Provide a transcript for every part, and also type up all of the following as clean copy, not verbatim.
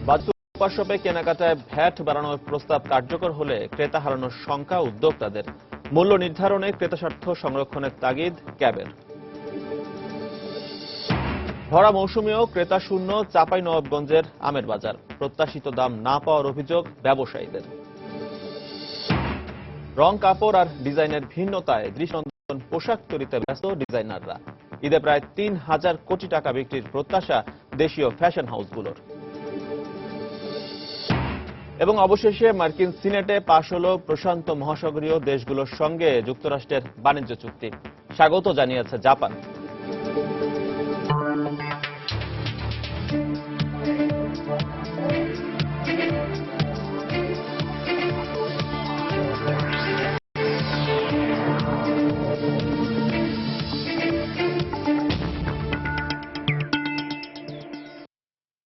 Super শপে কেনাকাটায় VAT বাড়ানোর প্রস্তাব কার্যকর হলে ক্রেতা হারানোর শঙ্কা উদ্যোক্তাদের। মূল্য নির্ধারণে ক্রেতা স্বার্থ সংরক্ষণের তাগিদ ক্যাবের। ভরা মৌসুমেও ক্রেতা শূন্য চাঁপাইনবাবগঞ্জের আমের বাজার। প্রত্যাশিত দাম না পাওয়ার অভিযোগ ব্যবসায়ীদের। রং, কাপড় আর ডিজাইনের ভিন্নতায় দৃষ্টিনন্দন পোশাক তৈরিতে ব্যস্ত ডিজাইনাররা। ঈদে প্রায় ৩,০০০ কোটি টাকা বিক্রির প্রত্যাশা দেশীয় ফ্যাশন হাউসগুলোর। এবং অবশেষে মার্কিন সিনেটে পাশ হল প্রশান্ত মহাসাগরীয় দেশগুলোর সঙ্গে যুক্তরাষ্ট্রের বাণিজ্য চুক্তি। স্বাগত জানিয়েছে জাপান।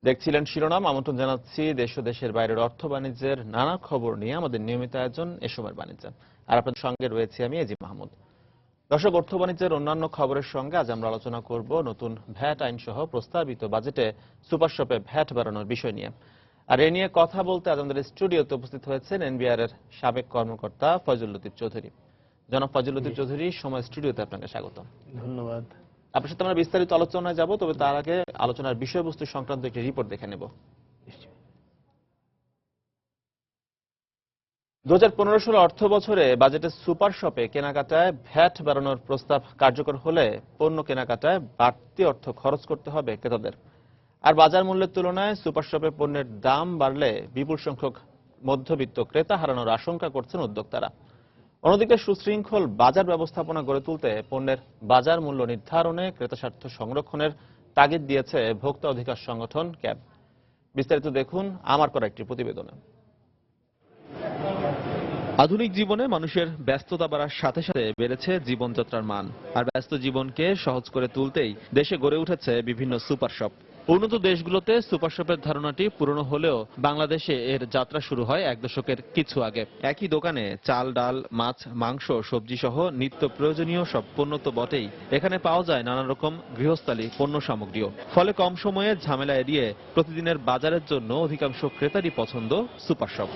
দেখছিলেন শিরোনাম। আমন্ত্রণ জানাচ্ছি দেশ ও দেশের বাইরের অর্থ বাণিজ্যের নানা খবর নিয়ে আমাদের নিয়মিত আয়োজন এ সময়ের বাণিজ্য। আর আপনাদের সঙ্গে রয়েছে আমি এজি মাহমুদ। দর্শক, অর্থ বাণিজ্যের অন্যান্য খবরের সঙ্গে আজ আমরা আলোচনা করব নতুন ভ্যাট আইন সহ প্রস্তাবিত বাজেটে সুপার শপে ভ্যাট বাড়ানোর বিষয় নিয়ে। আর এ নিয়ে কথা বলতে আজ আমাদের স্টুডিওতে উপস্থিত হয়েছেন এনবিআর এর সাবেক কর্মকর্তা ফয়জুল লতিফ চৌধুরী। জনাব ফয়জুল লতিফ চৌধুরী, সময় স্টুডিওতে আপনাকে স্বাগত। ধন্যবাদ। আপনার সাথে আমরা বিস্তারিত আলোচনায় যাব, তবে তার আগে আলোচনার বিষয়বস্তু সংক্রান্ত একটি রিপোর্ট দেখে নেব। 2015-16 অর্থ বছরে বাজেটে সুপার শপে কেনাকাটায় ভ্যাট বাড়ানোর প্রস্তাব কার্যকর হলে পণ্য কেনাকাটায় বাড়তি অর্থ খরচ করতে হবে ক্রেতাদের। আর বাজার মূল্যের তুলনায় সুপার শপে পণ্যের দাম বাড়লে বিপুল সংখ্যক মধ্যবিত্ত ক্রেতা হারানোর আশঙ্কা করছেন উদ্যোক্তারা। অন্যদিকে সুশৃঙ্খল বাজার ব্যবস্থাপনা গড়ে তুলতে পণ্যের বাজার মূল্য নির্ধারণে ক্রেতা স্বার্থ সংরক্ষণের তাগিদ দিয়েছে ভোক্তা অধিকার সংগঠন ক্যাব। বিস্তারিত দেখুন আমার করা একটি প্রতিবেদনে। আধুনিক জীবনে মানুষের ব্যস্ততা বাড়ার সাথে সাথে বেড়েছে জীবনযাত্রার মান। আর ব্যস্ত জীবনকে সহজ করে তুলতেই দেশে গড়ে উঠেছে বিভিন্ন সুপার শপ। উন্নত দেশগুলোতে সুপার শপের ধারণাটি পুরনো হলেও বাংলাদেশে এর যাত্রা শুরু হয় এক দশকের কিছু আগে। একই দোকানে চাল, ডাল, মাছ, মাংস, সবজি সহ নিত্য প্রয়োজনীয় সব পণ্য তো বটেই, এখানে পাওয়া যায় নানা রকম গৃহস্থালী পণ্য সামগ্রীও। ফলে কম সময়ে ঝামেলা এড়িয়ে প্রতিদিনের বাজারের জন্য অধিকাংশ ক্রেতারই পছন্দ সুপার শপ।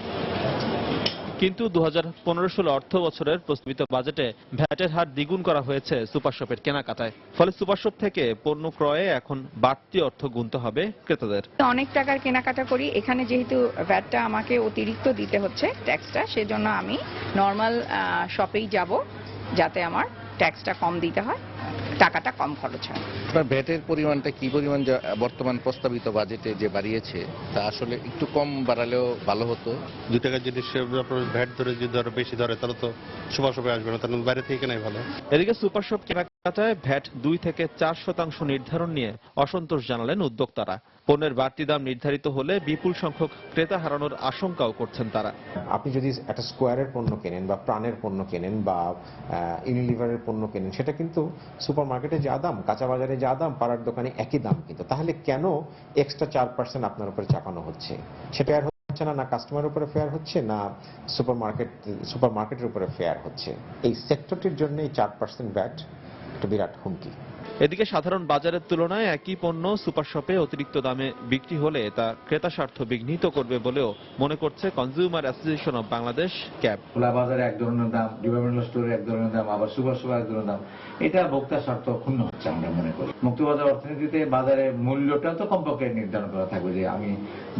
কিন্তু 2015-16 অর্থ বছরের প্রস্তাবিত বাজেটে ভ্যাটের হার দ্বিগুণ করা হয়েছে সুপার শপের কেনাকাটায়। ফলে সুপার শপ থেকে পণ্য ক্রয়ে এখন বাড়তি অর্থ গুনতে হবে ক্রেতাদের। অনেক টাকার কেনাকাটা করি, এখানে যেহেতু ভ্যাটটা আমাকে অতিরিক্ত দিতে হচ্ছে ট্যাক্সটা, সেজন্য আমি নর্মাল শপেই যাব যাতে আমার ট্যাক্সটা কম দিতে হয়, টাকাটা কম খরচ হয়। ভ্যাটের পরিমাণটা কি পরিমাণ বর্তমান প্রস্তাবিত বাজেটে যে বাড়িয়েছে তা আসলে একটু কম বাড়ালেও ভালো হতো। 2 টাকার জিনিস ভ্যাট ধরে যদি বেশি ধরে তাহলে তো সুপার শপে আসবে না, তাহলে বাইরে থেকে কেনাই ভালো। এদিকে সুপার শপ কেনাকাটায় ভ্যাট 2 থেকে 4% নির্ধারণ নিয়ে অসন্তোষ জানালেন উদ্যোক্তারা। পণ্যের বাড়তি দাম নির্ধারিত হলে বিপুল সংখ্যক ক্রেতা হারানোর আশঙ্কাও করছেন তারা। আপনি যদি একটা স্কোয়ারের পণ্য কেনেন বা প্রাণের পণ্য কেনেন বা ইউনিলিভারের পণ্য কেনেন, সেটা কিন্তু সুপার মার্কেটে যা দাম, কাঁচা বাজারে যা দাম, পাড়ার দোকানে একই দাম। কিন্তু তাহলে কেন এক্সট্রা 4% আপনার উপরে চাপানো হচ্ছে? সেটা আর হচ্ছে না কাস্টমারের উপরে ফেয়ার হচ্ছে, না সুপার মার্কেটের উপরে ফেয়ার হচ্ছে। এই সেক্টরটির জন্য এই 4% ভ্যাট একটা বিরাট হুমকি। এদিকে সাধারণ বাজারের তুলনায় একই পণ্য সুপার শপে অতিরিক্ত দামে বিক্রি হলে তা ক্রেতা স্বার্থ বিঘ্নিত করবে বলেও মনে করছে consumer association of Bangladesh cab. খোলা বাজারে এক ধরনের দাম, ডিপার্টমেন্টাল স্টোরে এক ধরনের দাম, আবার সুপার শপে এক ধরনের দাম, এটা ভোক্তার স্বার্থ ক্ষুণ্ণ হচ্ছে আমরা মনে করি। মুক্তবাজার অর্থনীতিতে বাজারের মূল্যটা তো কমপক্ষে নির্ধারণ করা থাকবে যে আমি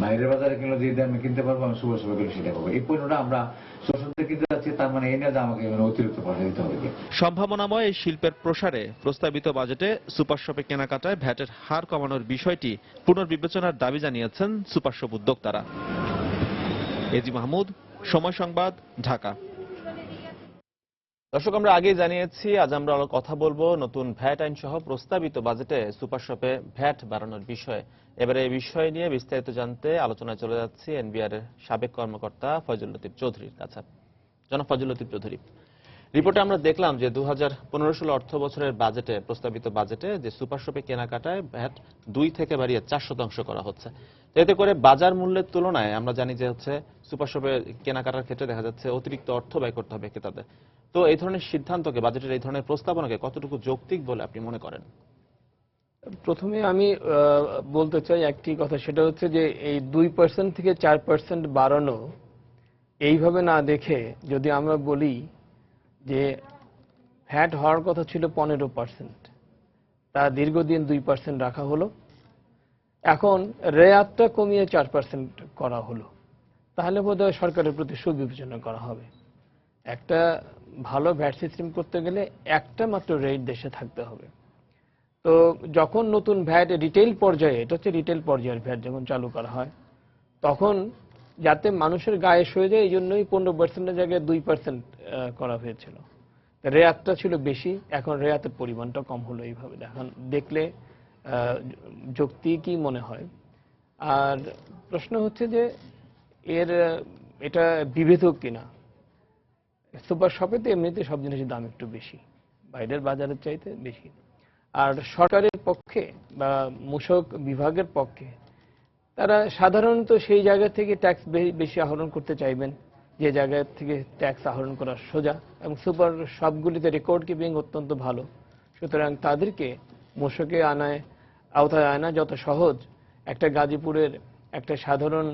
বাইরের বাজারে কিনলে যে দামে কিনতে পারবো, আমি সুপার শপে গেলে সেটা পাবো। এই পণ্যটা আমরা শোষণে কিনতে যাচ্ছি, তার মানে এই না যে আমাকে অতিরিক্ত পয়সা দিতে হবে। সম্ভাবনাময় এই শিল্পের প্রসারে প্রস্তাবিত বাজেটে সুপার শপে কেনাকাটায় ভ্যাটের হার কমানোর বিষয়টি পুনর্বিবেচনার দাবি জানিয়েছেন সুপার শপ উদ্যোক্তারা। এজি মাহমুদ, সময় সংবাদ, ঢাকা। দর্শক, আমরা আগেই জানিয়েছি আজ আমরা কথা বলবো নতুন ভ্যাট আইন সহ প্রস্তাবিত বাজেটে সুপার শপে ভ্যাট বাড়ানোর বিষয়ে। এবারে এই বিষয় নিয়ে বিস্তারিত জানতে আলোচনায় চলে যাচ্ছি এনবিআর এর সাবেক কর্মকর্তা ফয়জুল লতিফ চৌধুরীর কাছে। জনাব ফয়জুল লতিফ চৌধুরী, রিপোর্টে আমরা দেখলাম যে 2015-16 অর্থ বছরের বাজেটে প্রস্তাবিত বাজেটে যে সুপার শপে কেনাকাটায় ভ্যাট 2 থেকে বাড়িয়ে 4% করা হচ্ছে। এতে করে বাজার মূল্যের তুলনায় আমরা জানি যে সুপার শপে কেনাকাটার ক্ষেত্রে দেখা যাচ্ছে অতিরিক্ত অর্থ ব্যয় করতে হবে ক্রেতাদের। তো এই ধরনের সিদ্ধান্তকে, বাজেটের এই ধরনের প্রস্তাবনাকে কতটুকু যৌক্তিক বলে আপনি মনে করেন? প্রথমে আমি বলতে চাই একটি কথা, সেটা হচ্ছে যে এই 2% থেকে 4% বাড়ানো এইভাবে না দেখে যদি আমরা বলি যে ভ্যাট হওয়ার কথা ছিল 15%, তা দীর্ঘদিন 2% রাখা হলো, এখন রেয়াতটা কমিয়ে 4% করা হলো, তাহলে বোধহয় সরকারের প্রতি সুবিবেচনা করা হবে। একটা ভালো ভ্যাট সিস্টেম করতে গেলে একটা মাত্র রেট দেশে থাকতে হবে। তো যখন নতুন ভ্যাট রিটেল পর্যায়ে, এটা হচ্ছে রিটেল পর্যায়ের ভ্যাট যখন চালু করা হয়, তখন যাতে মানুষের গায়ে সয়ে যায় এই জন্যই 15%-এর জায়গায় 2% করা হয়েছিল। রেয়াতটা ছিল বেশি, এখন রেয়াতের পরিমাণটা কম হলো। এইভাবে এখন দেখলে যুক্তি কি মনে হয়? আর প্রশ্ন হচ্ছে যে এটা বিভেদক কিনা। সুপার শপে তো এমনিতে সব জিনিসের দাম একটু বেশি, বাইরের বাজারের চাইতে বেশি। আর সরকারের পক্ষে বা মূসক বিভাগের পক্ষে তারা সাধারণত সেই জায়গা থেকে ট্যাক্স বেশি আহরণ করতে চাইবেন যে জায়গা থেকে ট্যাক্স আহরণ করা সোজা, এবং সুপার শপগুলিতে রেকর্ড কিপিং অত্যন্ত ভালো, সুতরাং তাদেরকে মূসকে আওতায় আনা যত সহজ। একটা গাজীপুরের একটা সাধারণ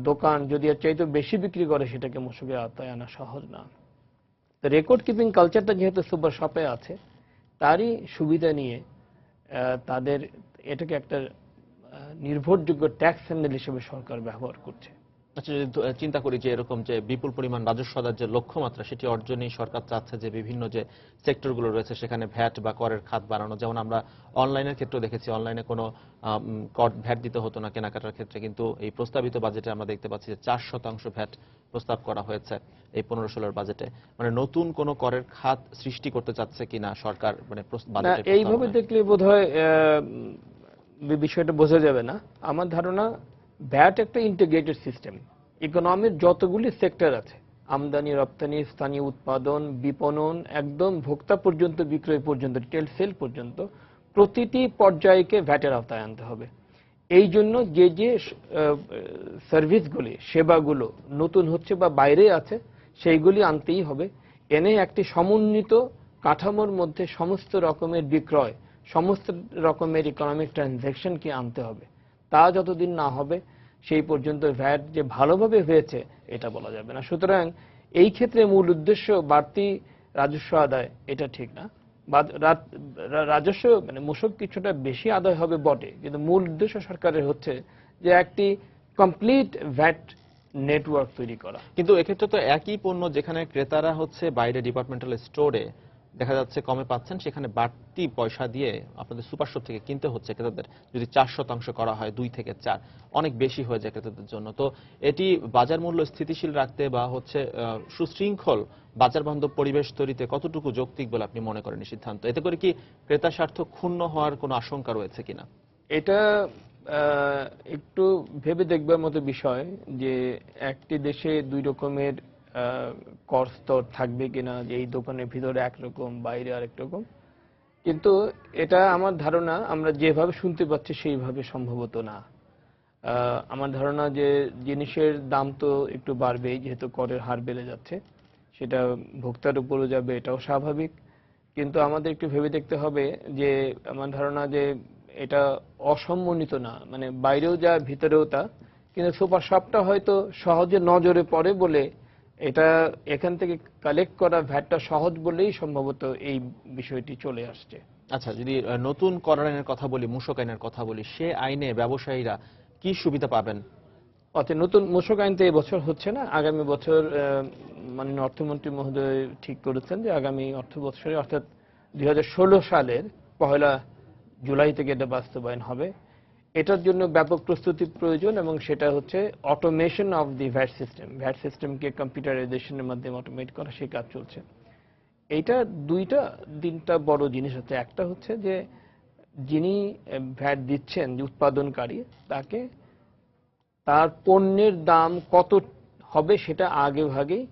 দোকান যদি এর চাইতে বেশি বিক্রি করে, সেটাকে মূসকে আওতায় আনা সহজ না। তো রেকর্ড কিপিং কালচারটা যেহেতু সুপার শপে আছে, তারই সুবিধা নিয়ে তাদের এটাকে একটা নির্ভরযোগ্য ট্যাক্স হ্যান্ডেল হিসেবে সরকার ব্যবহার করছে। আচ্ছা, যদি চিন্তা করি যে এরকম যে বিপুল পরিমাণ রাজস্ব আদায়ের যে লক্ষ্যমাত্রা, সেটি অর্জনেই সরকার চাচ্ছে যে বিভিন্ন যে সেক্টরগুলো রয়েছে সেখানে ভ্যাট বা করের খাত বাড়ানো। যেমন আমরা অনলাইনের ক্ষেত্রে দেখেছি, অনলাইনে কোনো ভ্যাট দিতে হতো না কেনাকাটার ক্ষেত্রে, কিন্তু এই প্রস্তাবিত বাজেটে আমরা দেখতে পাচ্ছি যে 4% ভ্যাট প্রস্তাব করা হয়েছে এই 15-16 বাজেটে। মানে নতুন কোনো করের খাত সৃষ্টি করতে চাচ্ছে কিনা সরকার, মানে এইভাবে দেখলে বোধহয় বিষয়টা বোঝা যাবে না। আমার ধারণা ভ্যাট একটা ইন্টিগ্রেটেড সিস্টেম। ইকোনমির যতগুলি সেক্টর আছে, আমদানি রপ্তানি, স্থানীয় উৎপাদন, বিপণন, একদম ভোক্তা পর্যন্ত, বিক্রয় পর্যন্ত, রিটেল সেল পর্যন্ত প্রতিটি পর্যায়কে ভ্যাটের আওতায় আনতে হবে। এই জন্য যে যে সার্ভিসগুলি, সেবাগুলো নতুন হচ্ছে বা বাইরে আছে, সেইগুলি আনতেই হবে। এনে একটি সমন্বিত কাঠামোর মধ্যে সমস্ত রকমের বিক্রয়, সমস্ত রকমের ইকোনমিক ট্রানজ্যাকশনকে আনতে হবে। তা যতদিন না হবে সেই পর্যন্ত ভ্যাট যে ভালোভাবে হয়েছে এটা বলা যাবে না। সুতরাং এই ক্ষেত্রে মূল উদ্দেশ্য বাড়তি রাজস্ব আদায়, এটা ঠিক না। রাজস্ব মানে মূসক কিছুটা বেশি আদায় হবে বটে, কিন্তু মূল উদ্দেশ্য সরকারের হচ্ছে যে একটি কমপ্লিট ভ্যাট নেটওয়ার্ক তৈরি করা। কিন্তু এক্ষেত্রে তো একই পণ্য যেখানে ক্রেতারা হচ্ছে বাইরে ডিপার্টমেন্টাল স্টোরে দেখা যাচ্ছে কমে পাচ্ছেন, সেখানে বাড়তি পয়সা দিয়ে আপনাদের সুপার শপ থেকে কিনতে হচ্ছে ক্রেতাদের। যদি 4% করা হয়, 2 থেকে 4, অনেক বেশি হয়ে যায় ক্রেতাদের জন্য। তো এটি বাজার মূল্য স্থিতিশীল রাখতে বা হচ্ছে সুশৃঙ্খল বাজার বান্ধব পরিবেশ তৈরিতে কতটুকু যৌক্তিক বলে আপনি মনে করেন এই সিদ্ধান্ত? এতে করে কি ক্রেতা স্বার্থ ক্ষুণ্ণ হওয়ার কোনো আশঙ্কা রয়েছে কিনা? এটা একটু ভেবে দেখবার মতো বিষয় যে একটি দেশে দুই রকমের কর স্তর থাকবে কিনা, যে এই দোকানের ভিতরে একরকম, বাইরে আরেক রকম। কিন্তু এটা আমার ধারণা আমরা যেভাবে শুনতে পাচ্ছি সেইভাবে সম্ভবত না। আমার ধারণা যে জিনিসের দাম তো একটু বাড়বেই, যেহেতু করের হার বেড়ে যাচ্ছে, সেটা ভোক্তার উপরও যাবে, এটাও স্বাভাবিক। কিন্তু আমাদের একটু ভেবে দেখতে হবে যে আমার ধারণা যে এটা অসমন্বিত না, মানে বাইরেও যা ভিতরেও তা। কিন্তু সুপার শপটা হয়তো সহজে নজরে পড়ে বলে এটা এখান থেকে কালেক্ট করা ভ্যাটটা সহজ বলেই সম্ভবত এই বিষয়টি চলে আসছে। আচ্ছা, যদি নতুন কর আইনের কথা বলি, মূসক আইনের কথা বলি, সে আইনে ব্যবসায়ীরা কি সুবিধা পাবেন? অর্থাৎ নতুন মূসক আইন তো এবছর হচ্ছে না, আগামী বছর মাননীয় অর্থমন্ত্রী মহোদয় ঠিক করেছেন যে আগামী অর্থ বছরে অর্থাৎ 2016 সালের 1 জুলাই থেকে এটা বাস্তবায়ন হবে। এটার জন্য ব্যাপক প্রস্তুতির প্রয়োজন, এবং সেটা হচ্ছে automation of the VAT system. VAT সিস্টেমকে কম্পিউটারাইজেশনের মাধ্যমে অটোমেট করা, সেই কাজ চলছে। এইটা তিনটা বড় জিনিস হচ্ছে। একটা হচ্ছে যে যিনি ভ্যাট দিচ্ছেন, যে উৎপাদনকারী, তাকে তার পণ্যের দাম কত হবে সেটা আগে ভাগেই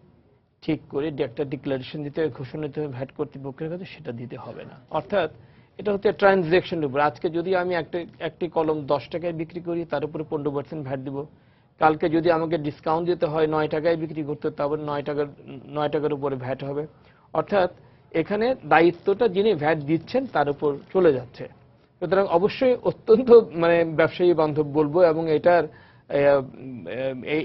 ঠিক করে একটা ডিক্লারেশন দিতে হবে, ঘোষণা দিতে হবে ভ্যাট কর্তৃপক্ষের কাছে, সেটা দিতে হবে না। অর্থাৎ এটা হচ্ছে ট্রানজ্যাকশনের উপর। আজকে যদি আমি একটি কলম 10 টাকায় বিক্রি করি, তার উপরে 15% ভ্যাট দিব। কালকে যদি আমাকে ডিসকাউন্ট দিতে হয়, 9 টাকায় বিক্রি করতে, তারপর 9 টাকার উপরে ভ্যাট হবে। অর্থাৎ এখানে দায়িত্বটা যিনি ভ্যাট দিচ্ছেন তার উপর চলে যাচ্ছে। সুতরাং অবশ্যই অত্যন্ত মানে ব্যবসায়ী বান্ধব বলবো, এবং এটার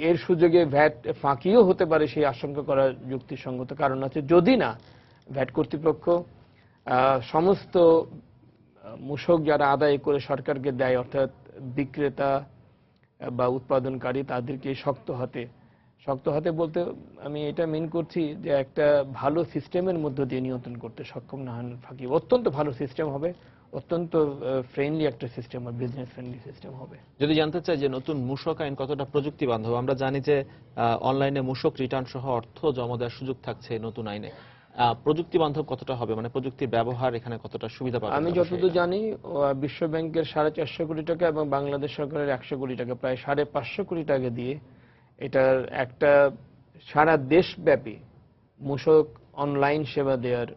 এর সুযোগে ভ্যাট ফাঁকিও হতে পারে সেই আশঙ্কা করা যুক্তিসঙ্গত কারণ আছে, যদি না ভ্যাট কর্তৃপক্ষ সমস্ত মূসক যারা আদায় করে সরকারকে দেয়, অর্থাৎ বিক্রেতা বা উৎপাদনকারী, তাদেরকে শক্ত হাতে বলতে আমি এটা মিন করছি যে একটা ভালো সিস্টেমের মধ্য দিয়ে নিয়ন্ত্রণ করতে সক্ষম না হন ফাঁকি। অত্যন্ত ভালো সিস্টেম হবে, অত্যন্ত ফ্রেন্ডলি একটা সিস্টেম, বিজনেস ফ্রেন্ডলি সিস্টেম হবে। যদি জানতে চাই যে নতুন মূসক আইন কতটা প্রযুক্তি বান্ধব, আমরা জানি যে অনলাইনে মূসক রিটার্ন সহ অর্থ জমা দেওয়ার সুযোগ থাকছে নতুন আইনে, প্রযুক্তি বান্ধব কতটা হবে, মানে প্রযুক্তির ব্যবহার এখানে কতটা সুবিধা পাবে? আমি যতদূর জানি বিশ্ব ব্যাংকের 450 কোটি টাকা এবং বাংলাদেশ সরকারের 100 কোটি টাকা, প্রায় 550 কোটি টাকা দিয়ে এটার একটা সারা দেশব্যাপী মূসক অনলাইন সেবা দেওয়ার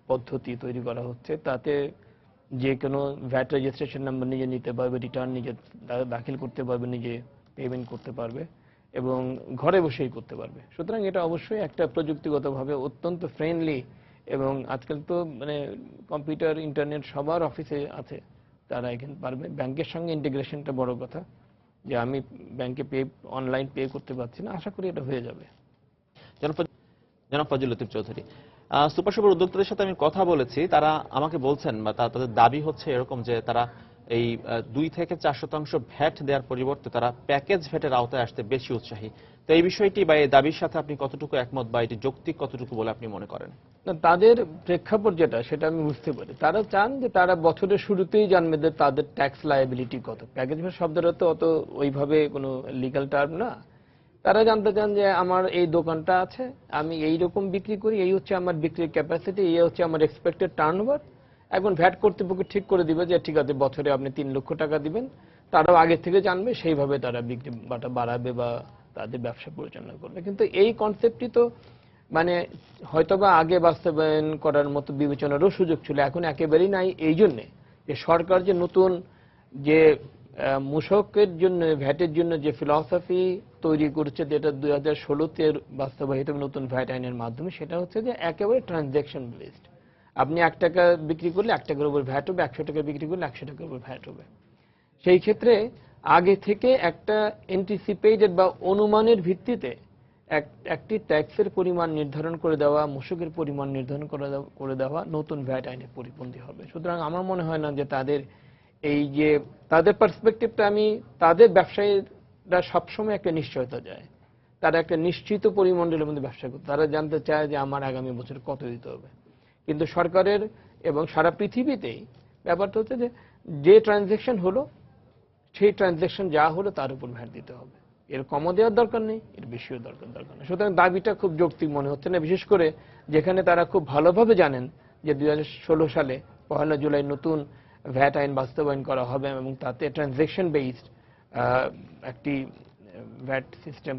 পদ্ধতি তৈরি করা হচ্ছে। তাতে যে কোনো ভ্যাট রেজিস্ট্রেশন নাম্বার নিজে নিতে পারবে, রিটার্ন নিজে দাখিল করতে পারবে, নিজে পেমেন্ট করতে পারবে এবং ঘরে বসেই করতে পারবে। সুতরাং এটা অবশ্যই একটা প্রযুক্তিগতভাবে অত্যন্ত ফ্রেন্ডলি, এবং আজকাল তো মানে কম্পিউটার ইন্টারনেট সবার অফিসে আছে, তারা এখানে পারবে। ব্যাংকের সঙ্গে ইন্টিগ্রেশনটা বড় কথা, যে আমি ব্যাংকে অনলাইন পে করতে পারছি না, আশা করি এটা হয়ে যাবে। জনাব ফজল লতিফ চৌধুরী, সুপার শপের উদ্যোক্তাদের সাথে আমি কথা বলেছি, তারা আমাকে বলছেন বা তাদের দাবি হচ্ছে এরকম যে তারা এই 2 থেকে 4% ভ্যাট দেওয়ার পরিবর্তে তারা প্যাকেজ ভ্যাটের আওতায় আসতে বেশি উৎসাহী। তো এই বিষয়টি বা এই দাবির সাথে আপনি কতটুকু একমত, বা এটি যৌক্তিক কতটুকু বলে আপনি মনে করেন? না, তাদের প্রেক্ষাপট যেটা সেটা আমি বুঝতে পারি। তারা চান যে তারা বছরের শুরুতেই জানবে যে তাদের ট্যাক্স লায়াবিলিটি কত। প্যাকেজ ভ্যাট শব্দটা তো অত ওইভাবে কোনো লিগ্যাল টার্ম না। তারা জানতে চান যে আমার এই দোকানটা আছে, আমি এই রকম বিক্রি করি, এই হচ্ছে আমার বিক্রির ক্যাপাসিটি, এই হচ্ছে আমার এক্সপেক্টেড টার্নওভার। এখন ভ্যাট কর্তৃপক্ষ ঠিক করে দিবে যে ঠিক আছে বছরে আপনি 3 লক্ষ টাকা দিবেন, তারাও আগে থেকে জানবে, সেইভাবে তারা বিক্রি বাড়াবে বা তাদের ব্যবসা পরিচালনা করবে। কিন্তু এই কনসেপ্টটি তো মানে হয়তোবা আগে বাস্তবায়ন করার মতো বিবেচনারও সুযোগ ছিল, এখন একেবারেই নাই। এই জন্যে যে সরকার যে নতুন যে মূসকের জন্য ভ্যাটের জন্য যে ফিলসফি তৈরি করেছে, যেটা 2016-তে বাস্তবায়িত নতুন ভ্যাট আইনের মাধ্যমে, সেটা হচ্ছে যে একেবারে ট্রানজ্যাকশন বেসড। আপনি 1 টাকা বিক্রি করলে 1 টাকার উপর ভ্যাট হবে, 100 টাকা বিক্রি করলে 100 টাকার উপর ভ্যাট হবে। সেই ক্ষেত্রে আগে থেকে একটা অ্যান্টিসিপেটেড বা অনুমানের ভিত্তিতে একটি ট্যাক্সের পরিমাণ নির্ধারণ করে দেওয়া, মূসকের পরিমাণ নির্ধারণ করে দেওয়া নতুন ভ্যাট আইনের পরিপন্থী হবে। সুতরাং আমার মনে হয় না যে তাদের এই যে তাদের পার্সপেক্টিভটা, আমি তাদের ব্যবসায়ীরা সবসময় একটা নিশ্চয়তা যায়, তারা একটা নিশ্চিত পরিমণ্ডলের মধ্যে ব্যবসা করতে, তারা জানতে চায় যে আমার আগামী বছর কত দিতে হবে। কিন্তু সরকারের এবং সারা পৃথিবীতেই ব্যাপারটা হচ্ছে যে ট্রানজ্যাকশন হলো, সেই ট্রানজ্যাকশন যা হলো তার উপর ভ্যাট দিতে হবে। এর কমও দেওয়ার দরকার নেই, এর বেশিও দরকার নেই। সুতরাং দাবিটা খুব যৌক্তিক মনে হচ্ছে না, বিশেষ করে যেখানে তারা খুব ভালোভাবে জানেন যে 2016 সালে 1 জুলাই নতুন ভ্যাট আইন বাস্তবায়ন করা হবে এবং তাতে ট্রানজ্যাকশন বেসড একটি ভ্যাট সিস্টেম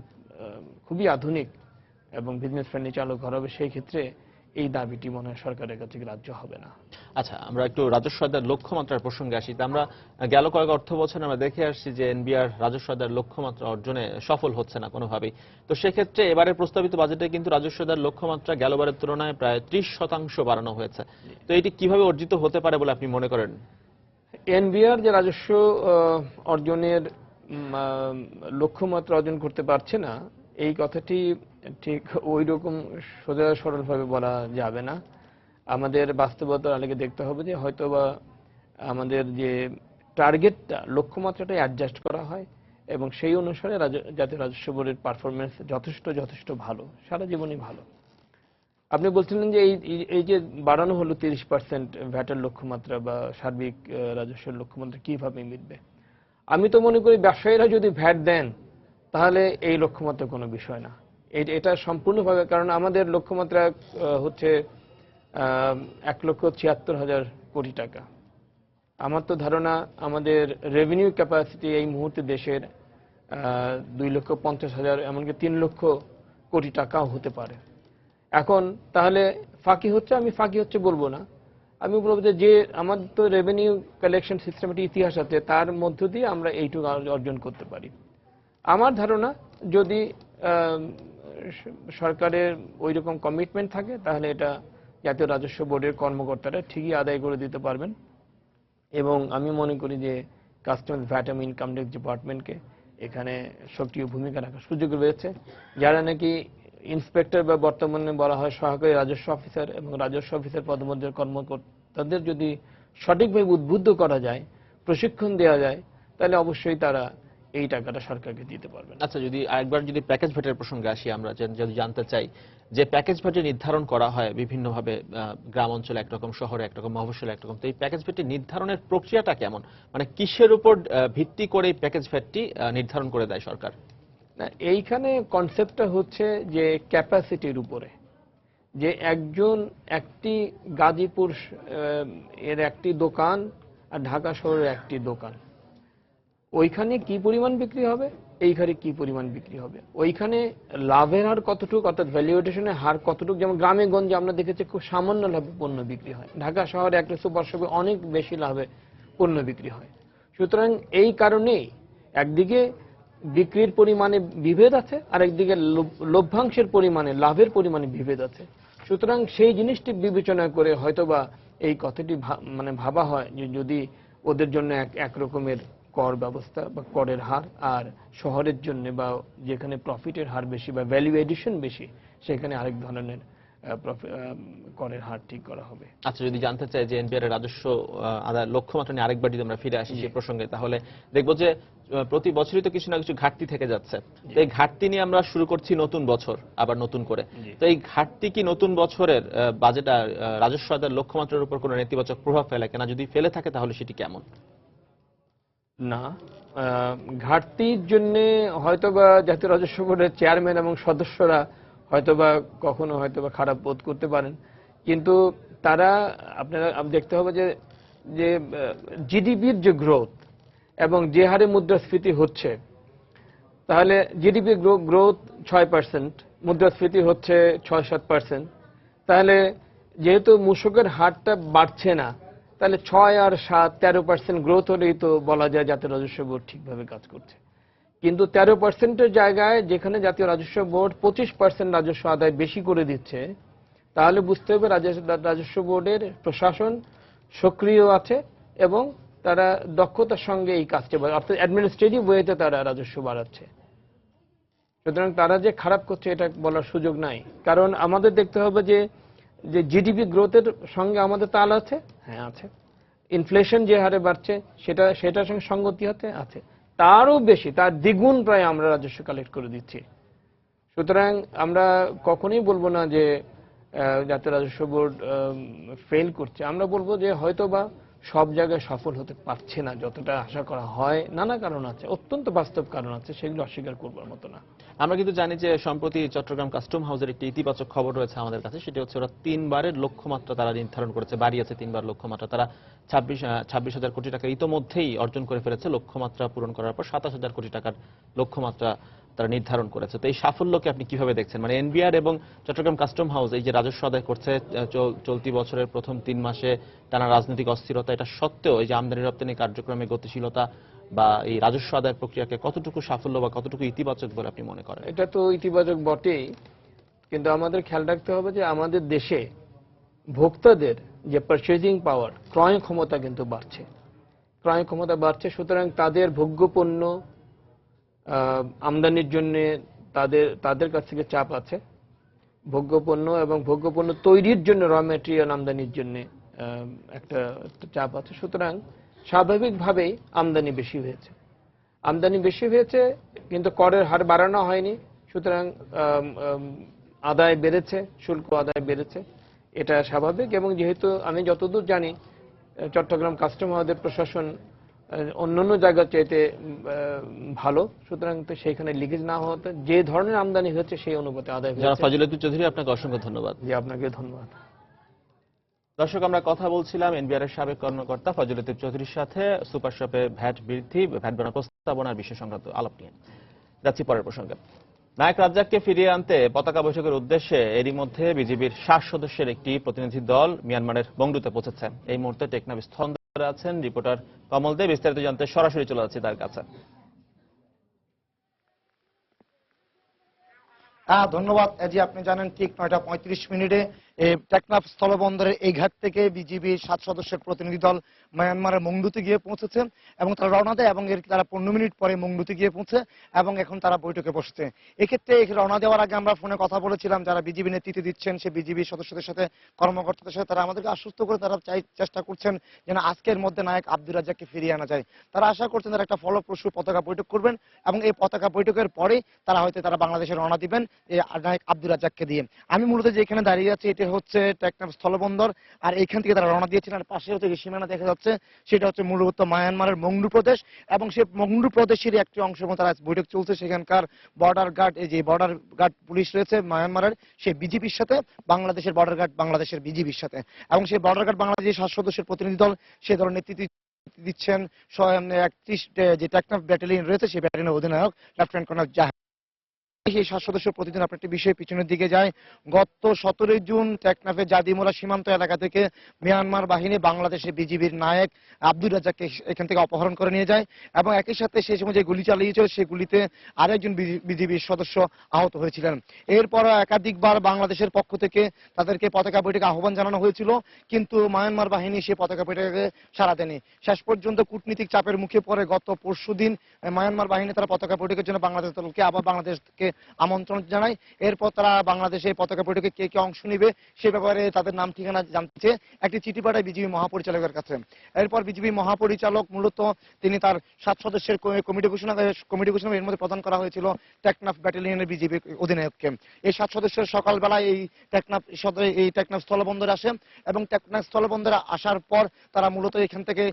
খুবই আধুনিক এবং বিজনেস ফ্রেন্ডলি চালু করা হবে। সেই ক্ষেত্রে এই দাবিটি মনে হয় সরকারের কাছে গ্রাহ্য হবে না। আচ্ছা, আমরা একটু রাজস্ব আদায়ের লক্ষ্যমাত্রার প্রসঙ্গে আসি। আমরা গেল কয়েক অর্থ বছর আমরা দেখে আসছি যে এনবিআর রাজস্ব আদায়ের লক্ষ্যমাত্রা অর্জনে সফল হচ্ছে না কোনোভাবেই। তো সেক্ষেত্রে এবারের প্রস্তাবিত বাজেটে কিন্তু রাজস্ব আদায়ের লক্ষ্যমাত্রা গেলবারের তুলনায় প্রায় 30% বাড়ানো হয়েছে। তো এটি কিভাবে অর্জিত হতে পারে বলে আপনি মনে করেন? এনবিআর যে রাজস্ব অর্জনের লক্ষ্যমাত্রা অর্জন করতে পারছে না, এই কথাটি ঠিক ওই রকম সোজা সরলভাবে বলা যাবে না। আমাদের বাস্তবতার আলোকে দেখতে হবে যে হয়তোবা আমাদের যে টার্গেটটা, লক্ষ্যমাত্রাটা অ্যাডজাস্ট করা হয় এবং সেই অনুসারে জাতীয় রাজস্ব বোর্ডের পারফরমেন্স যথেষ্ট ভালো, সারা জীবনই ভালো। আপনি বলছিলেন যে এই যে বাড়ানো হলো 30% ভ্যাটের লক্ষ্যমাত্রা বা সার্বিক রাজস্বের লক্ষ্যমাত্রা কিভাবে মিটবে? আমি তো মনে করি ব্যবসায়ীরা যদি ভ্যাট দেন তাহলে এই লক্ষ্যমাত্রা কোনো বিষয় না। এটা সম্পূর্ণভাবে, কারণ আমাদের লক্ষ্যমাত্রা হচ্ছে 1,76,000 কোটি টাকা। আমার তো ধারণা আমাদের রেভিনিউ ক্যাপাসিটি এই মুহূর্তে দেশের 2,50,000 এমনকি 3 লক্ষ কোটি টাকাও হতে পারে। এখন তাহলে ফাঁকি হচ্ছে, আমি ফাঁকি হচ্ছে বলবো না, আমি বলবো যে আমাদের তো রেভিনিউ কালেকশন সিস্টেমের ইতিহাস আছে, তার মধ্য দিয়ে আমরা এইটুকু অর্জন করতে পারি। আমার ধারণা যদি সরকারের ওই রকম কমিটমেন্ট থাকে তাহলে এটা জাতীয় রাজস্ব বোর্ডের কর্মকর্তারা ঠিকই আদায় করে দিতে পারবেন। এবং আমি মনে করি যে কাস্টমস ভ্যাট এবং ইনকাম ট্যাক্স ডিপার্টমেন্টকে এখানে সক্রিয় ভূমিকা রাখার সুযোগ রয়েছে। যারা নাকি ইন্সপেক্টর বা বর্তমানে বলা হয় সহকারী রাজস্ব অফিসার এবং রাজস্ব অফিসার পদমর্যাদার কর্মকর্তাদের যদি সঠিকভাবে উদ্বুদ্ধ করা যায়, প্রশিক্ষণ দেওয়া যায়, তাহলে অবশ্যই তারা এই টাকাটা সরকারকে দিতে পারবেন। আচ্ছা, যদি আরেকবার যদি প্যাকেজ ভ্যাটের প্রসঙ্গে আসি, আমরা যদি জানতে চাই যে প্যাকেজ ভ্যাটে নির্ধারণ করা হয় বিভিন্নভাবে, গ্রাম অঞ্চলে একরকম, শহরে একরকম, মফস্বলে একরকম, তো এই প্যাকেজ ভ্যাটটি নির্ধারণের প্রক্রিয়াটা কেমন? মানে কিসের উপর ভিত্তি করে এই প্যাকেজ ভ্যাটটি নির্ধারণ করে দেয় সরকার? না, এইখানে কনসেপ্টটা হচ্ছে যে ক্যাপাসিটির উপরে, যে একটি গাজীপুর এর একটি দোকান আর ঢাকা শহরের একটি দোকান, ওইখানে কি পরিমাণ বিক্রি হবে, এইখানে কি পরিমাণ বিক্রি হবে, ওইখানে লাভের হার কতটুকু, অর্থাৎ ভ্যালুয়েশনের হার কতটুকু। যেমন গ্রামে গঞ্জে আমরা দেখেছি খুব সামান্য লাভে পণ্য বিক্রি হয়, ঢাকা শহরে একটা সুপার শপে অনেক বেশি লাভে পণ্য বিক্রি হয়। সুতরাং এই কারণেই একদিকে বিক্রির পরিমাণে বিভেদ আছে, আর একদিকে লভ্যাংশের পরিমাণে, লাভের পরিমাণে বিভেদ আছে। সুতরাং সেই জিনিসটি বিবেচনা করে হয়তোবা এই কথাটি মানে ভাবা হয় যে যদি ওদের জন্য এক রকমের কর ব্যবস্থা বা করের হার, আর শহরের জন্য বা যেখানে প্রফিটের হার বেশি বা ভ্যালু এডিশন বেশি, সেখানে আরেক ধরনের করের হার ঠিক করা হবে। আচ্ছা, যদি জানতে চাই যে এনবিআর এর রাজস্ব আদায় লক্ষ্যমাত্রা নিয়ে আরেকবার যদি আমরা ফিরে আসি সেই প্রসঙ্গে, তাহলে দেখবো যে প্রতি বছরই তো কিছু না কিছু ঘাটতি থেকে যাচ্ছে। তো এই ঘাটতি নিয়ে আমরা শুরু করছি নতুন বছর, আবার নতুন করে। তো এই ঘাটতি কি নতুন বছরের বাজেট রাজস্ব আদায়ের লক্ষ্যমাত্রার উপর কোনো নেতিবাচক প্রভাব ফেলে কিনা? যদি ফেলে থাকে তাহলে সেটি কেমন? না, ঘাটতির জন্য হয়তোবা জাতীয় রাজস্ব বোর্ডের চেয়ারম্যান এবং সদস্যরা হয়তোবা কখনো হয়তোবা খারাপ বোধ করতে পারেন, কিন্তু তারা আপনারা দেখতে হবে যে জিডিপির যে গ্রোথ এবং যে হারে মুদ্রাস্ফীতি হচ্ছে, তাহলে জিডিপি গ্রোথ 6%, মুদ্রাস্ফীতি হচ্ছে 6-7%, তাহলে যেহেতু মূসকের হারটা বাড়ছে না, তাহলে 6 আর 7 13% গ্রোথ হলেই তো বলা যায় জাতীয় রাজস্ব বোর্ড ঠিকভাবে কাজ করছে। কিন্তু 13%-এর জায়গায় যেখানে জাতীয় রাজস্ব বোর্ড 25% রাজস্ব আদায় বেশি করে দিচ্ছে, তাহলে বুঝতে হবে রাজস্ব বোর্ডের প্রশাসন সক্রিয় আছে এবং তারা দক্ষতার সঙ্গে এই কাজটি, অর্থাৎ অ্যাডমিনিস্ট্রেটিভ ওয়েতে তারা রাজস্ব বাড়াচ্ছে। সুতরাং তারা যে খারাপ করছে এটা বলার সুযোগ নাই, কারণ আমাদের দেখতে হবে যে জিডিপি গ্রোথের সঙ্গে আমাদের তাল আছে, হ্যাঁ আছে। ইনফ্লেশন যে হারে বাড়ছে সেটার সঙ্গে সঙ্গতি আছে, তারও বেশি, তার দ্বিগুণ প্রায় আমরা রাজস্ব কালেক্ট করে দিচ্ছি। সুতরাং আমরা কখনোই বলবো না যে জাতীয় রাজস্ব বোর্ড ফেল করছে, আমরা বলবো যে হয়তোবা সব জায়গায় সফল হতে পারছে না যতটা আশা করা হয়। নানা কারণ আছে, অত্যন্ত বাস্তব কারণ আছে, সেগুলো অস্বীকার করবার মতো না। আমরা কিন্তু জানি যে সম্প্রতি চট্টগ্রাম কাস্টম হাউসের একটি ইতিবাচক খবর রয়েছে আমাদের কাছে, সেটি হচ্ছে ওরা 3বারের লক্ষ্যমাত্রা তারা নির্ধারণ করেছে, বাড়িয়েছে 3বার লক্ষ্যমাত্রা। তারা 26,000 কোটি টাকা ইতোমধ্যেই অর্জন করে ফেলেছে। লক্ষ্যমাত্রা পূরণ করার পর 27,000 কোটি টাকার লক্ষ্যমাত্রা তারা নির্ধারণ করেছে। তো এই সাফল্যকে আপনি কিভাবে দেখছেন? মানে এনবিআর এবং চট্টগ্রাম কাস্টম হাউস এই যে রাজস্ব আদায় করছে চলতি বছরের প্রথম 3 মাসে টানা রাজনৈতিক অস্থিরতা, এটা সত্ত্বেও এই যে আমদানি রপ্তানি কার্যক্রমে গতিশীলতা বা এই রাজস্ব আদায়ের প্রক্রিয়াকে কতটুকু সাফল্য বা কতটুকু ইতিবাচক বলে আপনি মনে করেন? এটা তো ইতিবাচক বটেই, কিন্তু আমাদের খেয়াল রাখতে হবে যে আমাদের দেশে ভোক্তাদের যে পারচেজিং পাওয়ার, ক্রয় ক্ষমতা কিন্তু বাড়ছে, ক্রয় ক্ষমতা বাড়ছে। সুতরাং তাদের ভোগ্যপণ্য আমদানির জন্য তাদের কাছ থেকে চাপ আছে, ভোগ্যপণ্য এবং ভোগ্যপণ্য তৈরির জন্য র ম্যাটেরিয়াল আমদানির জন্য একটা চাপ আছে। সুতরাং স্বাভাবিকভাবেই আমদানি বেশি হয়েছে, কিন্তু করের হার বাড়ানো হয়নি। সুতরাং আদায় বেড়েছে, শুল্ক আদায় বেড়েছে, এটা স্বাভাবিক। এবং যেহেতু আমি যতদূর জানি চট্টগ্রাম কাস্টম হাউসের প্রশাসন অন্যান্য জায়গার চাইতে ভালো, সুতরাং তো সেইখানে লিকেজ না হতে যে ধরনের আমদানি হচ্ছে সেই অনুপাতে আদায় হয়েছে। ফজিলাতুল চৌধুরী, আপনাকে অসংখ্য ধন্যবাদ। জি, আপনাকে ধন্যবাদ। দর্শক, আমরা কথা বলছিলাম এনবিআর এর সাবেক কর্মকর্তা ফজিলাতুল চৌধুরীর সাথে সুপার শপে ভ্যাট বৃদ্ধি, ভ্যাট বাড়ানোর প্রস্তাবনার বিষয় সংক্রান্ত আলাপ নিয়ে। যাচ্ছি পরের প্রসঙ্গে। নায়ক রাজ্জাককে ফিরিয়ে আনতে পতাকা বৈঠকের উদ্দেশ্যে এরই মধ্যে বিজিবির 60 সদস্যের একটি প্রতিনিধি দল মিয়ানমারের বংডুতে পৌঁছেছে। এই মুহূর্তে টেকনাফ স্থলে আছেন রিপোর্টার কমল দে। বিস্তারিত জানতে সরাসরি চলে যাচ্ছি তার কাছে। ধন্যবাদ। জি, আপনি জানেন ঠিক 9টা 35 মিনিটে টেকনাফ স্থলবন্দরের এই ঘাট থেকে বিজিবির 7 সদস্যের প্রতিনিধি দল মায়ানমারের মংডুতে গিয়ে পৌঁছেছে এবং তারা রওনা দেয় এবং এর তারা 15 মিনিট পরে মংডুতে গিয়ে পৌঁছে এবং এখন তারা বৈঠকে বসছে। এক্ষেত্রে রওনা দেওয়ার আগে আমরা ফোনে কথা বলেছিলাম যারা বিজিবি নেতৃত্ব দিচ্ছেন সে বিজিবি সদস্যদের সাথে, কর্মকর্তাদের সাথে, তারা আমাদেরকে আশ্বস্ত করে তারা চেষ্টা করছেন যেন আজকের মধ্যে নায়ক আব্দুর রাজ্জাককে ফিরিয়ে আনা যায়। তারা আশা করছেন তারা একটা ফলপ্রসূ পতাকা বৈঠক করবেন এবং এই পতাকা বৈঠকের পরে তারা বাংলাদেশে রওনা দিবেন এই নায়ক আব্দুর রাজ্জাককে দিয়ে। আমি মূলত যে এখানে দাঁড়িয়ে আছি এটা হচ্ছে টেকনাফ স্থলবন্দর, আর এখান থেকে তারা রওনা দিয়েছিলেন। আর পাশে হচ্ছে যে সীমানা দেখা যাচ্ছে সেটা হচ্ছে মূলত মায়ানমারের মংডু প্রদেশ এবং সেই মংডু প্রদেশের একটি অংশ তারা বৈঠক চলছে। সেখানকার বর্ডার গার্ড, এই যে বর্ডার গার্ড পুলিশ রয়েছে মায়ানমারের, সেই বিজিবির সাথে বাংলাদেশের বর্ডার গার্ড বাংলাদেশের বিজিবির সাথে, এবং সেই বর্ডার গার্ড বাংলাদেশের 7 সদস্যের প্রতিনিধি দল সে দলের নেতৃত্ব দিচ্ছেন 31 যে টেকনাফ ব্যাটালিয়ন রয়েছে সেই ব্যাটালিয়নের অধিনায়ক লেফটেন্যান্ট কর্নেল জাহেদ। সেই 7 সদস্য প্রতিদিন আপনার একটি বিষয় পিছনের দিকে যায়। গত 17 জুন টেকনাফের জাদিমোলা সীমান্ত এলাকা থেকে মিয়ানমার বাহিনী বাংলাদেশের বিজিবির নায়ক আব্দুর রাজ্জাককে এখান থেকে অপহরণ করে নিয়ে যায় এবং একই সাথে সেই সময় যে গুলি চালিয়েছিল সেই গুলিতে আরেকজন বিজিবির সদস্য আহত হয়েছিলেন। এরপর একাধিকবার বাংলাদেশের পক্ষ থেকে তাদেরকে পতাকা বৈঠকে আহ্বান জানানো হয়েছিল, কিন্তু মায়ানমার বাহিনী সেই পতাকা বৈঠকে সাড়া দেয়নি। শেষ পর্যন্ত কূটনীতিক চাপের মুখে পড়ে গত পরশুদিন মায়ানমার বাহিনী তারা পতাকা বৈঠকের জন্য বাংলাদেশ দলকে আবার বাংলাদেশকে আমন্ত্রণ জানায়। এরপর তারা বাংলাদেশে পতাকা বৈঠকে কে কে অংশ নিবে সে ব্যাপারে তাদের নাম ঠিকানা জানতে চেয়ে একটি চিঠি পাঠায় বিজিবি মহাপরিচালকের কাছে। এরপর বিজিবি মহাপরিচালক মূলত তিনি তার 7 সদস্যের কমিটি ঘোষণা এর মধ্যে প্রদান করা হয়েছিল টেকনাফ ব্যাটালিয়নের বিজিবি অধিনায়ককে। এই 7 সদস্যের সকালবেলায় এই টেকনাফ স্থলবন্দরে আসে এবং টেকনাফ স্থলবন্দরে আসার পর তারা মূলত এখান থেকে